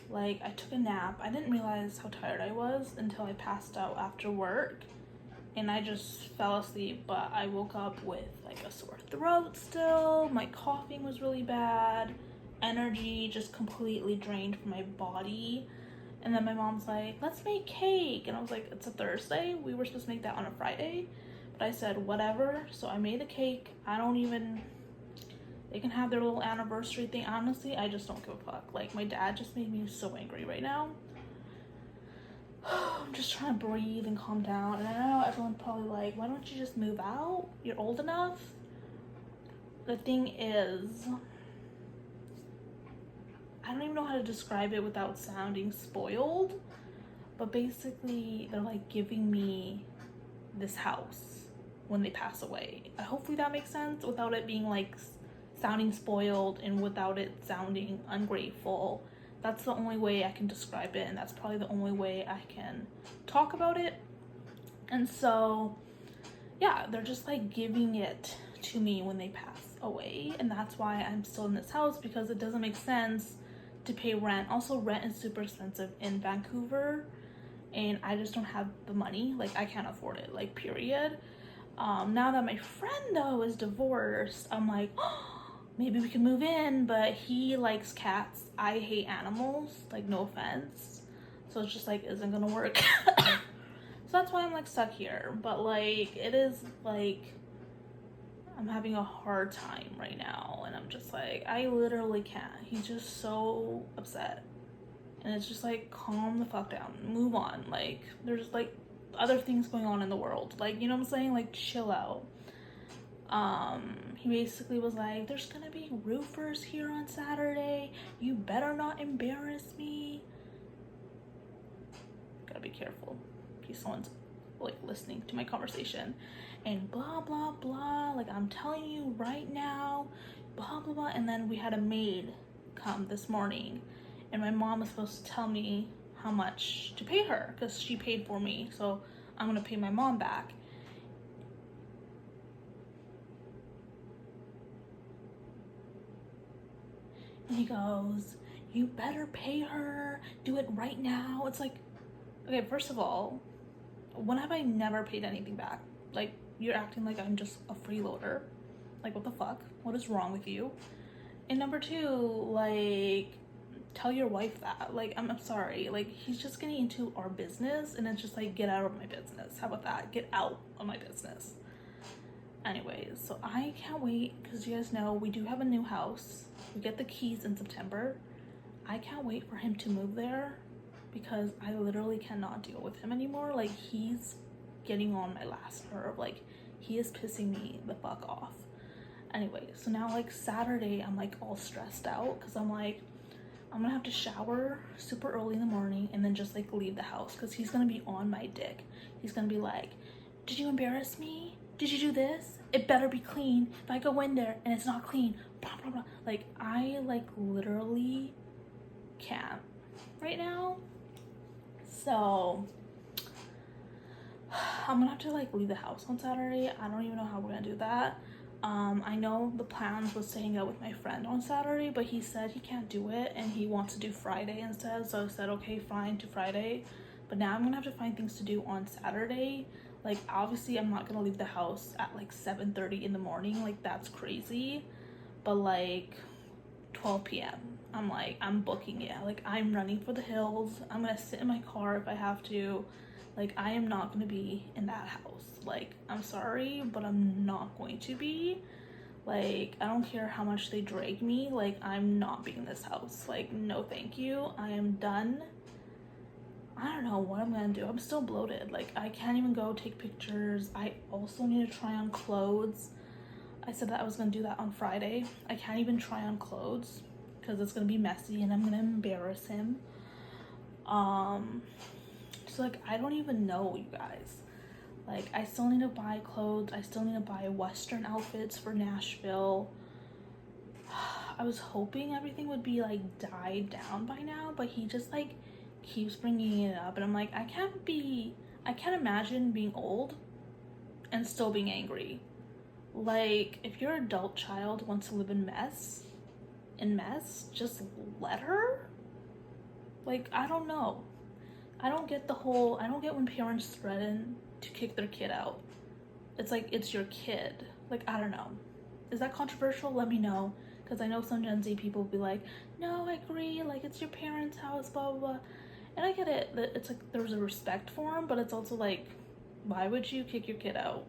Like, I took a nap. I didn't realize how tired I was until I passed out after work. And I just fell asleep, but I woke up with like a sore throat still. My coughing was really bad. Energy just completely drained from my body. And then my mom's like, let's make cake. And I was like, it's a Thursday. We were supposed to make that on a Friday. But I said, whatever. So I made the cake. They can have their little anniversary thing. Honestly, I just don't give a fuck. Like, my dad just made me so angry right now. I'm just trying to breathe and calm down. And I know everyone's probably like, why don't you just move out? You're old enough. The thing is, I don't even know how to describe it without sounding spoiled. But basically, they're like giving me this house when they pass away. Hopefully that makes sense without it being like sounding spoiled and without it sounding ungrateful. That's the only way I can describe it, and that's probably the only way I can talk about it. And so, yeah, they're just like giving it to me when they pass away, and that's why I'm still in this house, because it doesn't make sense to pay rent. Also, rent is super expensive in Vancouver, and I just don't have the money. Like, I can't afford it, like, period. Now that my friend, though, is divorced, I'm like, oh, maybe we can move in, but he likes cats. I hate animals, like, no offense. So it's just like, isn't gonna work. So that's why I'm like stuck here. But like, it is like, I'm having a hard time right now. And I'm just like, I literally can't. He's just so upset. And it's just like, calm the fuck down, move on. Like, there's like other things going on in the world. Like, you know what I'm saying? Like, chill out. He basically was like, there's gonna be roofers here on Saturday. You better not embarrass me. Gotta be careful. Because someone's like listening to my conversation. And blah, blah, blah. Like, I'm telling you right now. Blah, blah, blah. And then we had a maid come this morning. And my mom was supposed to tell me how much to pay her. Because she paid for me. So I'm gonna pay my mom back. And he goes, you better pay her, do it right now. It's like, okay, first of all, when have I never paid anything back? Like, you're acting like I'm just a freeloader. Like, what the fuck? What is wrong with you? And number two, like, tell your wife that. Like, I'm sorry. Like, he's just getting into our business, and it's just like, get out of my business. How about that? Get out of my business. Anyways, so I can't wait, because you guys know we do have a new house. We get the keys in September. I can't wait for him to move there, because I literally cannot deal with him anymore. Like, he's getting on my last nerve. Like, he is pissing me the fuck off. Anyway, so now like Saturday, I'm like all stressed out, because I'm like, I'm gonna have to shower super early in the morning and then just like leave the house, because he's gonna be on my dick. He's gonna be like, did you embarrass me? Did you do this? It better be clean. If I go in there and it's not clean, blah, blah, blah. Like, I like literally can't right now. So I'm gonna have to like leave the house on Saturday. I don't even know how we're gonna do that. I know the plans was to hang out with my friend on Saturday, but he said he can't do it and he wants to do Friday instead. So I said, okay, fine, to Friday. But now I'm gonna have to find things to do on Saturday. Like, obviously I'm not gonna leave the house at like 7:30 in the morning. Like, that's crazy. But like 12 p.m. I'm like, I'm booking it. Like, I'm running for the hills. I'm gonna sit in my car if I have to. Like, I am not gonna be in that house. Like, I'm sorry, but I'm not going to be. Like, I don't care how much they drag me. Like, I'm not being in this house. Like, no thank you. I am done. I don't know what I'm gonna do. I'm still bloated. Like, I can't even go take pictures. I also need to try on clothes. I said that I was gonna do that on Friday. I can't even try on clothes because it's gonna be messy and I'm gonna embarrass him. So like, I don't even know, you guys. Like, I still need to buy clothes. I still need to buy Western outfits for Nashville. I was hoping everything would be like died down by now, but he just like keeps bringing it up, and I'm like, I can't imagine being old and still being angry. Like, if your adult child wants to live in mess, just let her. Like, I don't know. I don't get when parents threaten to kick their kid out. It's like, it's your kid. Like, I don't know. Is that controversial? Let me know. Because I know some Gen Z people will be like, no, I agree. Like, it's your parents' house, blah, blah, blah. And I get it. It's like, there's a respect for them, but it's also like, why would you kick your kid out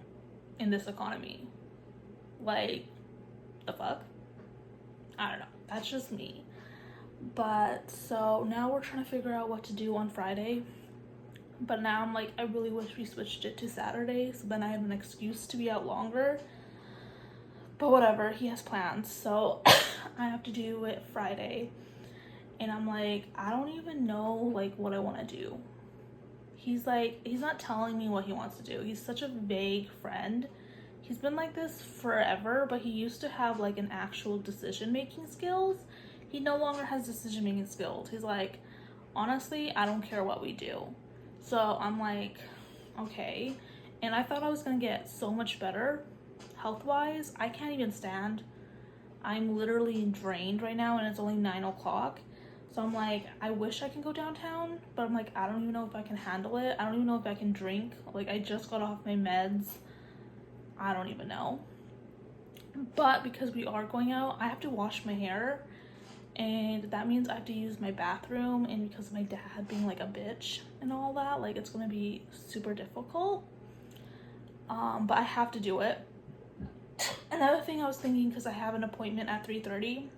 in this economy? Like, the fuck? I don't know. That's just me. But so now we're trying to figure out what to do on Friday. But now I'm like, I really wish we switched it to Saturday, so then I have an excuse to be out longer. But whatever, he has plans, so I have to do it Friday. And I'm like, I don't even know like what I want to do. He's not telling me what he wants to do. He's such a vague friend. He's been like this forever, but he used to have like an actual decision-making skills. He no longer has decision-making skills. He's like, honestly, I don't care what we do. So I'm like, okay. And I thought I was gonna get so much better health-wise. I can't even stand. I'm literally drained right now, and it's only 9 o'clock. So I'm like, I wish I can go downtown, but I'm like, I don't even know if I can handle it. I don't even know if I can drink. Like, I just got off my meds. I don't even know. But because we are going out, I have to wash my hair, and that means I have to use my bathroom, and because of my dad being like a bitch and all that, like, it's gonna be super difficult. But I have to do it. Another thing I was thinking, because I have an appointment at 3:30,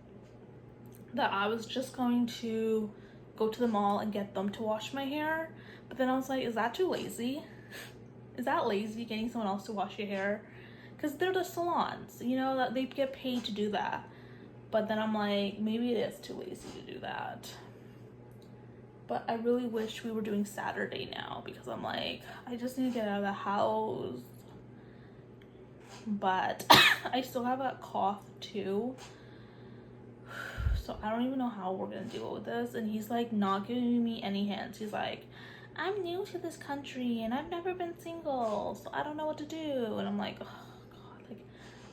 that I was just going to go to the mall and get them to wash my hair. But then I was like, is that too lazy? Is that lazy, getting someone else to wash your hair? Because they're the salons, you know, that they get paid to do that. But then I'm like, maybe it is too lazy to do that. But I really wish we were doing Saturday now, because I'm like, I just need to get out of the house. But I still have that cough too. So I don't even know how we're gonna deal with this. And he's like not giving me any hints. He's like, I'm new to this country and I've never been single, so I don't know what to do. And I'm like, oh God, like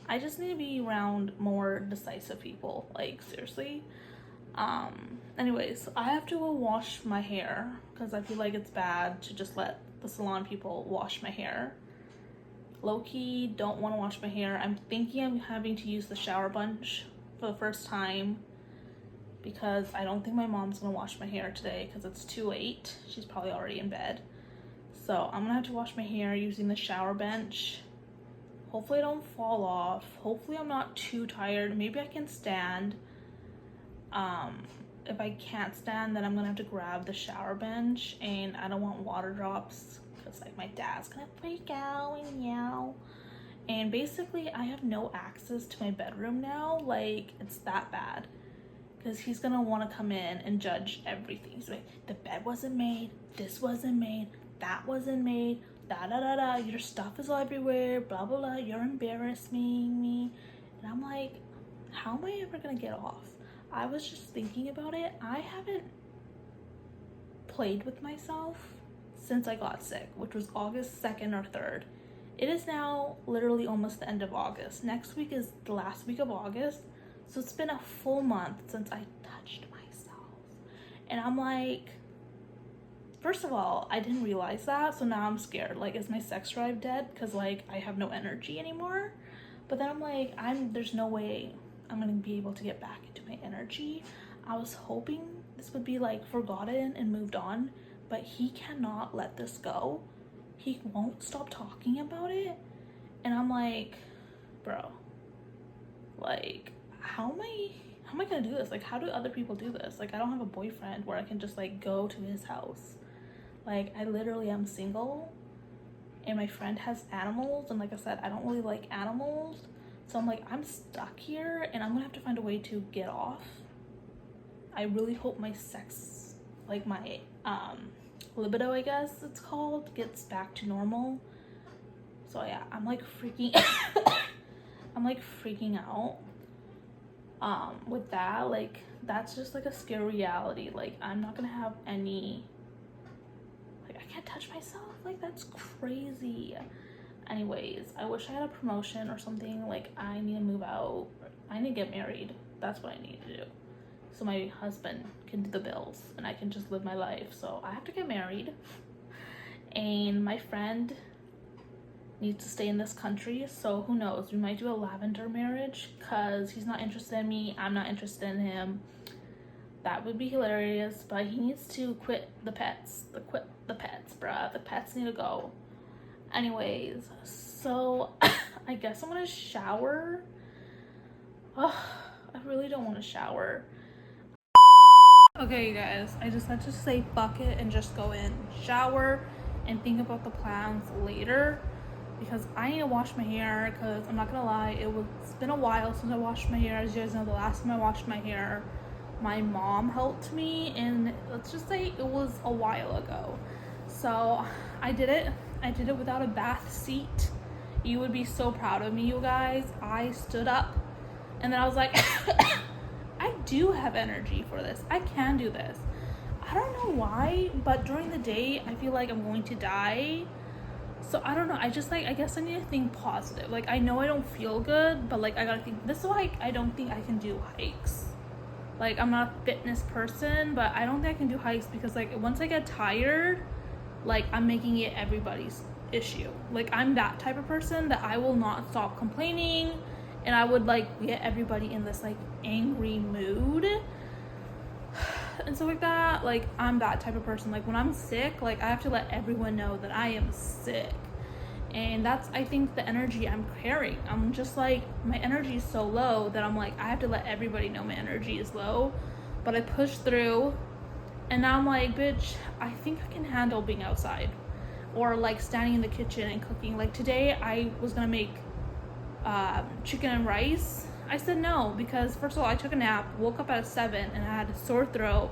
I just need to be around more decisive people. Like seriously. Anyways, I have to go wash my hair because I feel like it's bad to just let the salon people wash my hair. Low-key don't want to wash my hair. I'm thinking I'm having to use the shower bunch for the first time because I don't think my mom's gonna wash my hair today because it's too late. She's probably already in bed. So I'm gonna have to wash my hair using the shower bench. Hopefully I don't fall off. Hopefully I'm not too tired. Maybe I can stand. If I can't stand, then I'm gonna have to grab the shower bench, and I don't want water drops because like my dad's gonna freak out and yell. And basically I have no access to my bedroom now. Like it's that bad because he's gonna want to come in and judge everything. He's like, the bed wasn't made, this wasn't made, that wasn't made, da da da da, your stuff is all everywhere, blah blah blah, you're embarrassing me. And I'm like, how am I ever gonna get off? I was just thinking about it. I haven't played with myself since I got sick, which was August 2nd or 3rd. It is now literally almost the end of August. Next week is the last week of August. So it's been a full month since I touched myself. And I'm like, first of all, I didn't realize that. So now I'm scared. Like, is my sex drive dead? Because like I have no energy anymore. But then I'm like, there's no way I'm gonna be able to get back into my energy. I was hoping this would be like forgotten and moved on, but he cannot let this go. He won't stop talking about it. And I'm like, bro, like how am I gonna do this? Like, how do other people do this? Like, I don't have a boyfriend where I can just like go to his house. Like, I literally am single and my friend has animals, and like I said, I don't really like animals. So I'm like, I'm stuck here and I'm gonna have to find a way to get off. I really hope my sex, like my libido, I guess it's called, gets back to normal. So yeah, I'm like freaking I'm like freaking out with that. Like that's just like a scary reality. Like I'm not gonna have any, like I can't touch myself. Like that's crazy. Anyways, I wish I had a promotion or something. Like I need to move out. I need to get married. That's what I need to do. So my husband can do the bills and I can just live my life. So I have to get married. And my friend needs to stay in this country. So who knows? We might do a lavender marriage because he's not interested in me. I'm not interested in him. That would be hilarious. But he needs to quit the pets. Quit the pets, bruh. The pets need to go. Anyways, so I guess I'm gonna shower. Oh, I really don't want to shower. Okay, you guys, I just had to say fuck it and just go in, shower, and think about the plans later because I need to wash my hair. Because I'm not gonna lie, it's been a while since I washed my hair. As you guys know, the last time I washed my hair, my mom helped me, and let's just say it was a while ago. So I did it without a bath seat. You would be so proud of me, you guys. I stood up and then I was like, I do have energy for this. I can do this. I don't know why, but during the day, I feel like I'm going to die. So I don't know. I just like, I guess I need to think positive. Like, I know I don't feel good, but like, I gotta think, this is why I don't think I can do hikes. Like, I'm not a fitness person, but I don't think I can do hikes because like, once I get tired, like I'm making it everybody's issue. Like I'm that type of person that I will not stop complaining, and I would like get everybody in this like angry mood and stuff like that. Like I'm that type of person. Like when I'm sick, like I have to let everyone know that I am sick. And that's, I think, the energy I'm carrying. I'm just like, my energy is so low that I'm like, I have to let everybody know my energy is low. But I push through. And now I'm like, bitch, I think I can handle being outside or like standing in the kitchen and cooking. Like today I was gonna make chicken and rice. I said no because first of all I took a nap, woke up at 7 and I had a sore throat,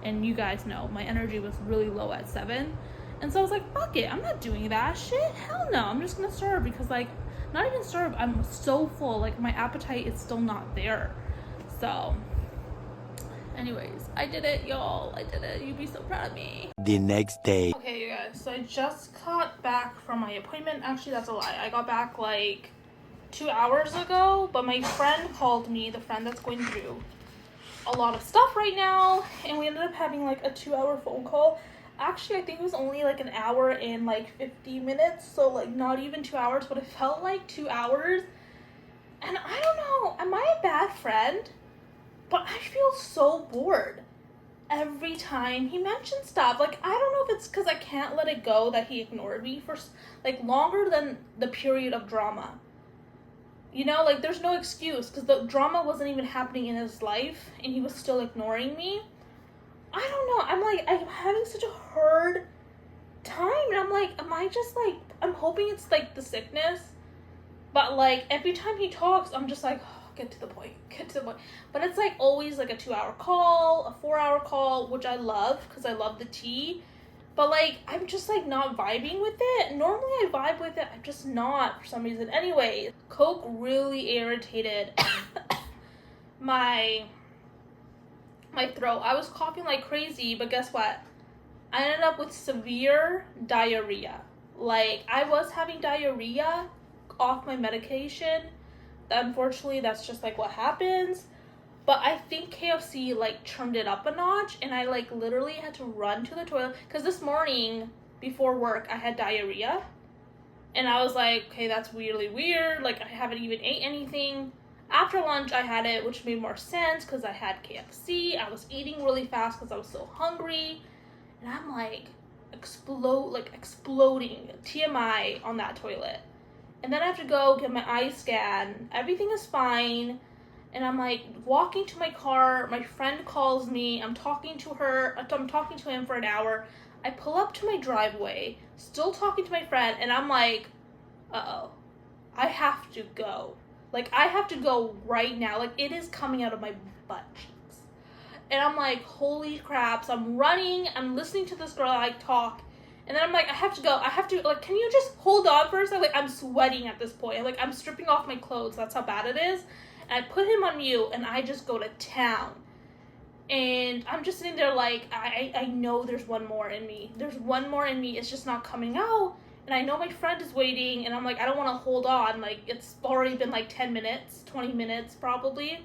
and you guys know my energy was really low at 7. And so I was like, fuck it, I'm not doing that shit. Hell no, I'm just gonna starve because like, not even starve, I'm so full, like my appetite is still not there. So anyways, I did it, y'all. I did it. You'd be so proud of me. The next day. Okay, you guys, so I just got back from my appointment. Actually, that's a lie. I got back like 2 hours ago, but my friend called me, the friend that's going through a lot of stuff right now, and we ended up having like a 2-hour phone call. Actually, I think it was only like an hour and like 50 minutes, so like not even 2 hours, but it felt like 2 hours. And I don't know, am I a bad friend? But I feel so bored every time he mentions stuff. Like, I don't know if it's because I can't let it go that he ignored me for like longer than the period of drama. You know, like there's no excuse because the drama wasn't even happening in his life and he was still ignoring me. I don't know. I'm having such a hard time, and I'm like, am I just like, I'm hoping it's like the sickness, but like every time he talks, I'm just like, oh, get to the point. But it's like always like a 2-hour call, a 4-hour call, which I love because I love the tea. But like, I'm just like not vibing with it. Normally I vibe with it, I'm just not for some reason. Anyway, Coke really irritated my throat. I was coughing like crazy, but guess what? I ended up with severe diarrhea. Like, I was having diarrhea off my medication. Unfortunately, that's just like what happens. But I think KFC like turned it up a notch, and I like literally had to run to the toilet because this morning before work I had diarrhea, and I was like, okay, that's really weird. Like, I haven't even ate anything. After lunch I had it, which made more sense because I had KFC. I was eating really fast because I was so hungry, and I'm like exploding TMI on that toilet. And then I have to go get my eye scan. Everything is fine. And I'm like walking to my car. My friend calls me. I'm talking to him for an hour. I pull up to my driveway, still talking to my friend, and I'm like, uh-oh, I have to go. Like, I have to go right now. Like, it is coming out of my butt cheeks. And I'm like, holy crap. So I'm running. I'm listening to this girl like talk. And then I'm like, I have to go. Like, can you just hold on for a second? Like, I'm sweating at this point. Like, I'm stripping off my clothes. That's how bad it is. And I put him on mute, and I just go to town. And I'm just sitting there like, I know there's one more in me. There's one more in me. It's just not coming out. And I know my friend is waiting, and I'm like, I don't want to hold on. Like, it's already been like 10 minutes, 20 minutes probably.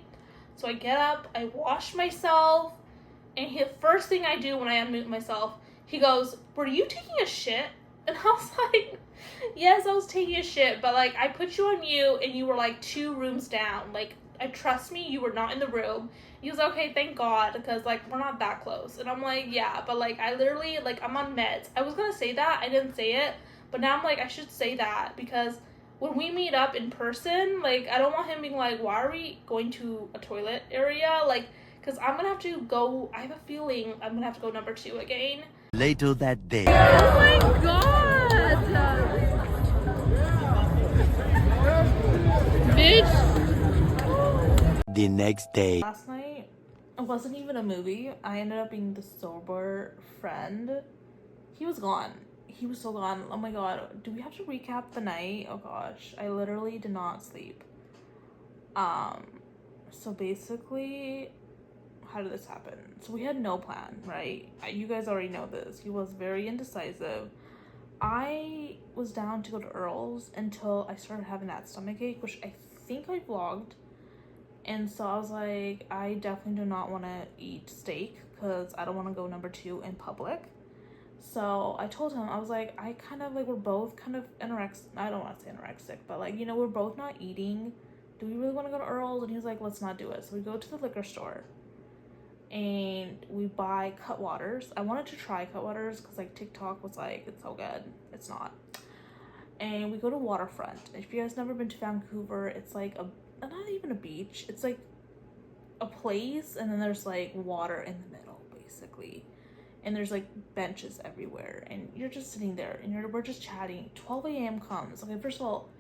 So I get up, I wash myself, and the first thing I do when I unmute myself, he goes, were you taking a shit? And I was like, yes, I was taking a shit, but like, I put you on mute and you were like 2 rooms down. Like, trust me, you were not in the room. He was okay, thank God, because like, we're not that close. And I'm like, yeah, but like, I literally, like, I'm on meds. I was gonna say that, I didn't say it, but now I'm like, I should say that, because when we meet up in person, like, I don't want him being like, why are we going to a toilet area? Like, because I'm gonna have to go, I have a feeling I'm gonna have to go number 2 again. Later that day. Oh my god! Bitch! The next day. Last night, it wasn't even a movie. I ended up being the sober friend. He was gone. He was so gone. Oh my god. Do we have to recap the night? Oh gosh. I literally did not sleep. So basically, how did this happen? So we had no plan, right? You guys already know this. He was very indecisive. I was down to go to Earl's until I started having that stomachache, which I think I vlogged. And so I was like, I definitely do not want to eat steak because I don't want to go number 2 in public. So I told him, I was like, I kind of like, we're both kind of anorexic. I don't want to say anorexic, but like, you know, we're both not eating. Do we really want to go to Earl's? And he was like, let's not do it. So we go to the liquor store and we buy Cutwaters. I wanted to try Cutwaters because like TikTok was like, it's so good. It's not. And we go to Waterfront. If you guys never been to Vancouver, it's like not even a beach. It's like a place, and then there's like water in the middle, basically. and there's like benches everywhere, and you're just sitting there, and we're just chatting. 12 a.m. comes. Okay, first of all,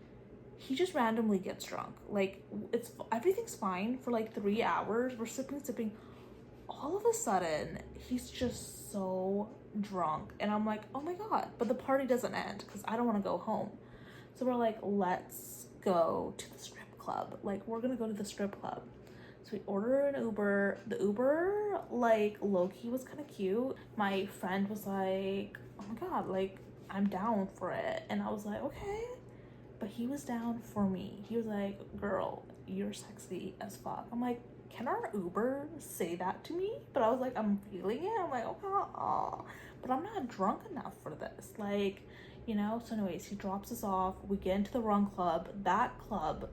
he just randomly gets drunk. Like, everything's fine for like 3 hours. We're sipping. All of a sudden, he's just so drunk, and I'm like, oh my god. But the party doesn't end because I don't want to go home. So we're like, let's go to the strip club. Like, we're gonna go to the strip club. So we order an Uber. The Uber, like, low-key was kind of cute. My friend was like, oh my god, like, I'm down for it. And I was like, okay. But he was down for me. He was like, girl, you're sexy as fuck. I'm like, can our Uber say that to me? But I was like, I'm feeling it. I'm like, okay, but I'm not drunk enough for this. Like, you know? So anyways, he drops us off. We get into the wrong club. That club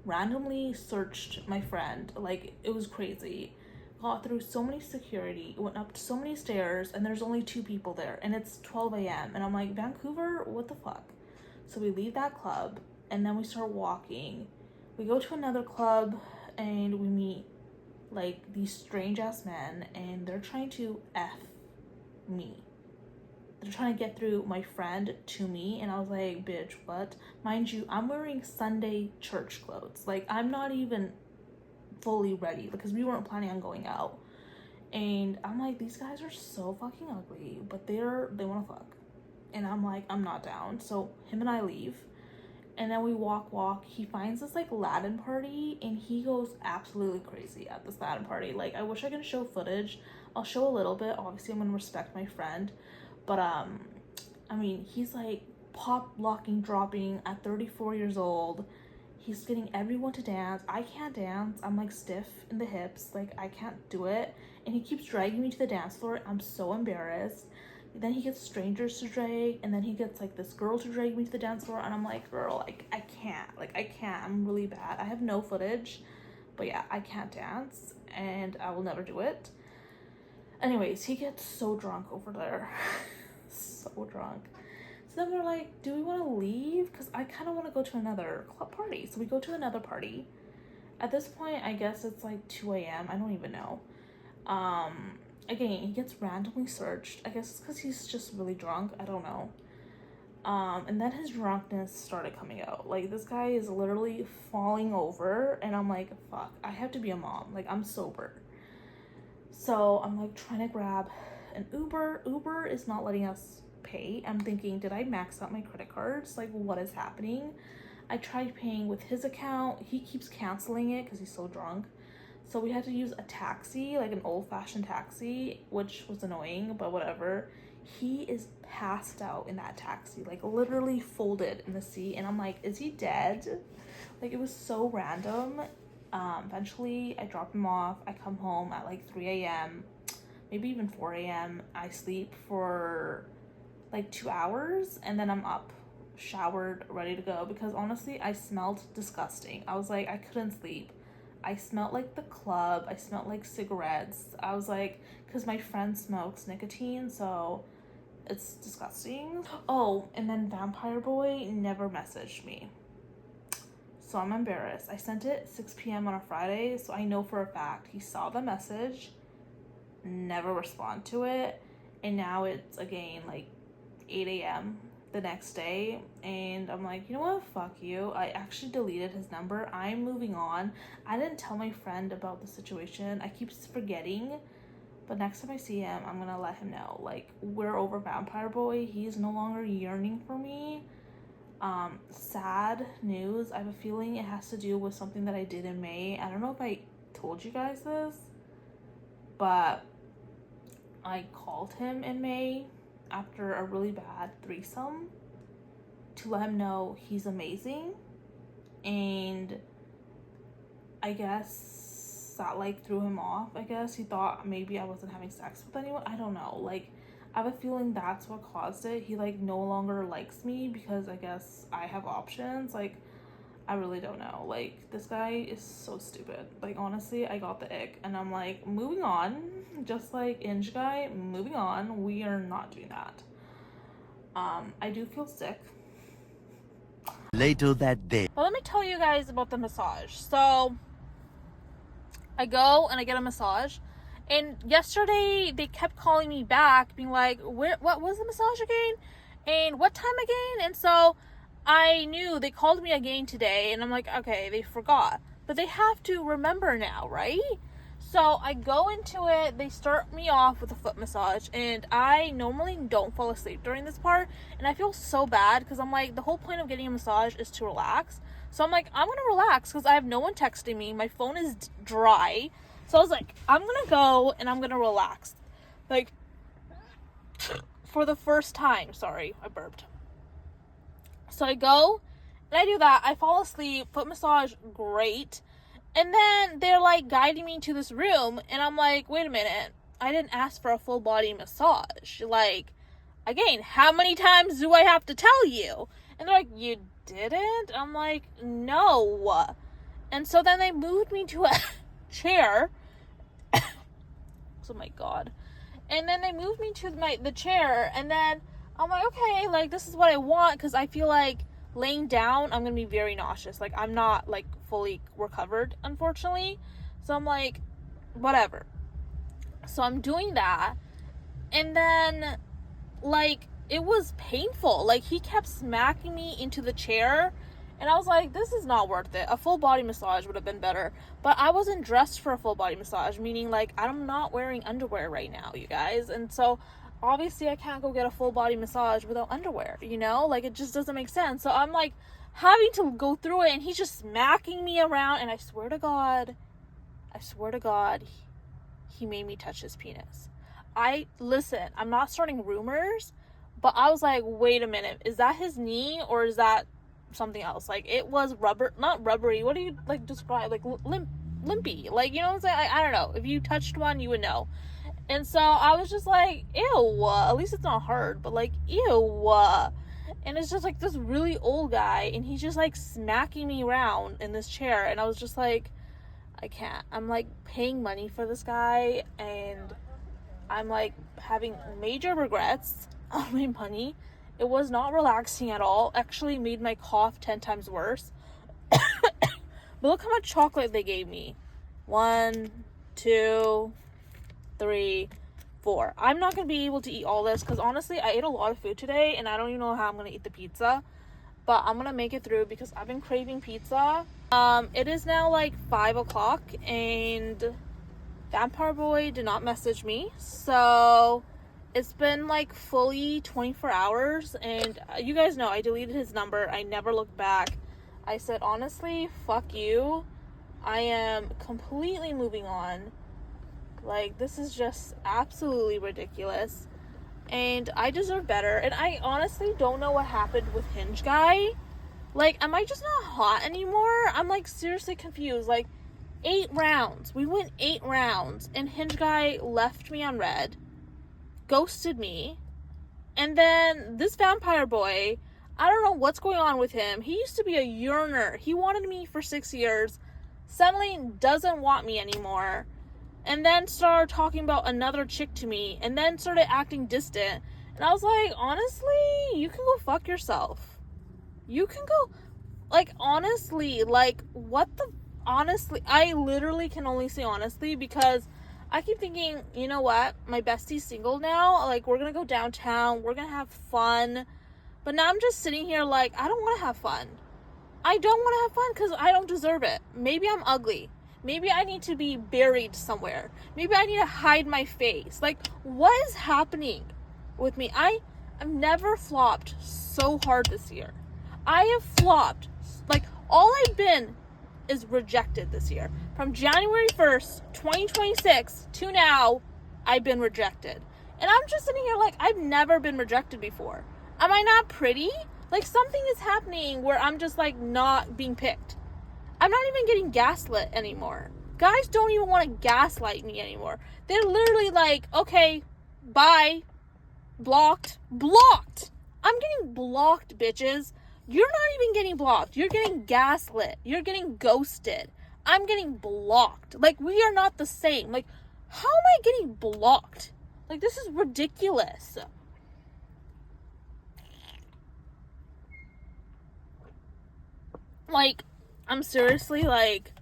randomly searched my friend. Like, it was crazy. Got through so many security, went up so many stairs, and there's only 2 people there, and it's 12 a.m. And I'm like, Vancouver, what the fuck? So we leave that club, and then we start walking. We go to another club, and we meet like these strange ass men, and they're trying to F me. They're trying to get through my friend to me, and I was like, bitch, what? Mind you, I'm wearing Sunday church clothes. Like, I'm not even fully ready because we weren't planning on going out. And I'm like, these guys are so fucking ugly, but they want to fuck. And I'm like, I'm not down. So him and I leave, and then we walk. He finds this like Latin party, and he goes absolutely crazy at this Latin party. Like, I wish I could show footage. I'll show a little bit. Obviously, I'm gonna respect my friend. But I mean, he's like pop locking, dropping at 34 years old. He's getting everyone to dance. I can't dance. I'm like stiff in the hips. Like, I can't do it. And he keeps dragging me to the dance floor. I'm so embarrassed. Then he gets strangers to drag, and then he gets like this girl to drag me to the dance floor, and I'm like, girl, I can't. Like, I can't. I'm really bad. I have no footage. But yeah, I can't dance, and I will never do it. Anyways, he gets so drunk over there. So drunk. So then we're like, do we want to leave? Because I kind of want to go to another club party. So we go to another party. At this point, I guess it's like 2 a.m. I don't even know. Again, he gets randomly searched. I guess it's because he's just really drunk. I don't know. And then his drunkenness started coming out. Like, this guy is literally falling over, and I'm like, fuck, I have to be a mom. Like, I'm sober. So I'm like trying to grab an Uber. Uber is not letting us pay. I'm thinking, did I max out my credit cards? Like, what is happening? I tried paying with his account. He keeps canceling it because he's so drunk. So we had to use a taxi, like an old-fashioned taxi, which was annoying, but whatever. He is passed out in that taxi, like literally folded in the seat, and I'm like, is he dead? Like, it was so random. Eventually I drop him off. I come home at like 3 a.m., maybe even 4 a.m. I sleep for like 2 hours, and then I'm up, showered, ready to go, because honestly, I smelled disgusting. I was like, I couldn't sleep. I smelled like the club. I smelled like cigarettes. I was like, because my friend smokes nicotine, so it's disgusting. Oh, and then Vampire Boy never messaged me. So I'm embarrassed. I sent it 6 p.m. on a Friday, so I know for a fact he saw the message, never respond to it, and now it's again like 8 a.m. the next day, and I'm like, you know what, fuck you. I actually deleted his number. I'm moving on. I didn't tell my friend about the situation. I keep forgetting, but next time I see him, I'm gonna let him know, like, we're over Vampire Boy. He's no longer yearning for me. Sad news. I have a feeling it has to do with something that I did in May. I don't know if I told you guys this, but I called him in May after a really bad threesome to let him know he's amazing, and I guess that like threw him off. I guess he thought maybe I wasn't having sex with anyone. I don't know. Like, I have a feeling that's what caused it. He like no longer likes me because I guess I have options. Like, I really don't know. Like, this guy is so stupid. Like, honestly, I got the ick, and I'm like, moving on. Just like Inge guy, moving on. We are not doing that. I do feel sick. Later that day. But let me tell you guys about the massage. So I go and I get a massage, And yesterday they kept calling me back, being like, what was the massage again? And what time again? And so I knew they called me again today, and I'm like, okay, they forgot. But they have to remember now, right? So I go into it, they start me off with a foot massage, and I normally don't fall asleep during this part, and I feel so bad, because I'm like, the whole point of getting a massage is to relax. So I'm like, I'm gonna relax, because I have no one texting me, my phone is dry. So I was like, I'm gonna go, and I'm gonna relax. Like, for the first time, sorry, I burped. So I go, and I do that, I fall asleep, foot massage, great. And then they're like guiding me to this room, and I'm like, wait a minute, I didn't ask for a full body massage. Like, again, how many times do I have to tell you? And they're like, you didn't? I'm like, no. And so then they moved me to a chair. Oh my god. And then they moved me to the chair, and then I'm like, okay, like, this is what I want, because I feel like laying down, I'm gonna be very nauseous. Like, I'm not, like, fully recovered, unfortunately. So I'm like, whatever. So I'm doing that, and then, like, it was painful. Like, he kept smacking me into the chair, and I was like, this is not worth it. A full body massage would have been better. But I wasn't dressed for a full body massage, meaning, like, I'm not wearing underwear right now, you guys. And so obviously I can't go get a full body massage without underwear, you know? Like, it just doesn't make sense. So I'm like having to go through it, and he's just smacking me around, and I swear to God, he made me touch his penis. Listen, I'm not starting rumors, but I was like, wait a minute, is that his knee, or is that something else? Like, it was not rubbery, what do you, like, describe, like, limpy, like, you know what I'm saying? I don't know, if you touched one, you would know. And so I was just like, ew, at least it's not hard, but like, ew. And it's just like this really old guy, and he's just like smacking me around in this chair, and I was just like, I can't. I'm like paying money for this guy, and I'm like having major regrets on my money. It was not relaxing at all. Actually made my cough 10 times worse. But look how much chocolate they gave me. 1, 2, 3, 4. I'm not gonna be able to eat all this, because honestly I ate a lot of food today, and I don't even know how I'm gonna eat the pizza, but I'm gonna make it through because I've been craving pizza. It is now like 5 o'clock, and Vampire Boy did not message me, so it's been like fully 24 hours, and you guys know I deleted his number. I never looked back. I said, honestly, fuck you. I am completely moving on. Like, this is just absolutely ridiculous, and I deserve better. And I honestly don't know what happened with Hinge Guy. Like, am I just not hot anymore? I'm like seriously confused. Like, 8 rounds. We went 8 rounds, and Hinge Guy left me on red, ghosted me, and then this Vampire Boy, I don't know what's going on with him. He used to be a yearner. He wanted me for 6 years, suddenly doesn't want me anymore, and then started talking about another chick to me, and then started acting distant. And I was like, honestly, you can go fuck yourself. You can go, like, honestly, like, what the, honestly, I literally can only say honestly, because I keep thinking, you know what, my bestie's single now, like, we're gonna go downtown, we're gonna have fun, but now I'm just sitting here like, I don't want to have fun. I don't want to have fun because I don't deserve it. Maybe I'm ugly. Maybe I need to be buried somewhere. Maybe I need to hide my face. Like, what is happening with me? I've never flopped so hard this year. I have flopped. Like, all I've been is rejected this year. From January 1st, 2026 to now, I've been rejected. And I'm just sitting here like, I've never been rejected before. Am I not pretty? Like, something is happening where I'm just like not being picked. I'm not even getting gaslit anymore. Guys don't even want to gaslight me anymore. They're literally like, okay, bye. Blocked. Blocked. I'm getting blocked, bitches. You're not even getting blocked. You're getting gaslit. You're getting ghosted. I'm getting blocked. Like, we are not the same. Like, how am I getting blocked? Like, this is ridiculous. Like, I'm seriously like,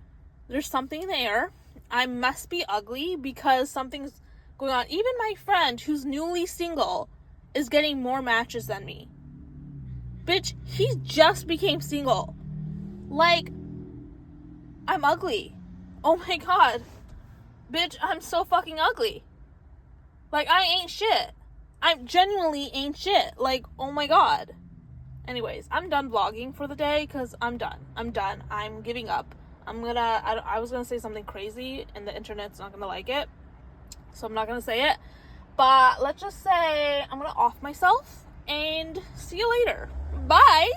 there's something there, I must be ugly because something's going on. Even my friend who's newly single is getting more matches than me. Bitch, he just became single. Like, I'm ugly. Oh my god. Bitch, I'm so fucking ugly. Like, I ain't shit. I genuinely ain't shit. Like, oh my god. Anyways, I'm done vlogging for the day because I'm done. I'm giving up. I was gonna say something crazy and the internet's not gonna like it. So I'm not gonna say it. But let's just say I'm gonna off myself and see you later. Bye!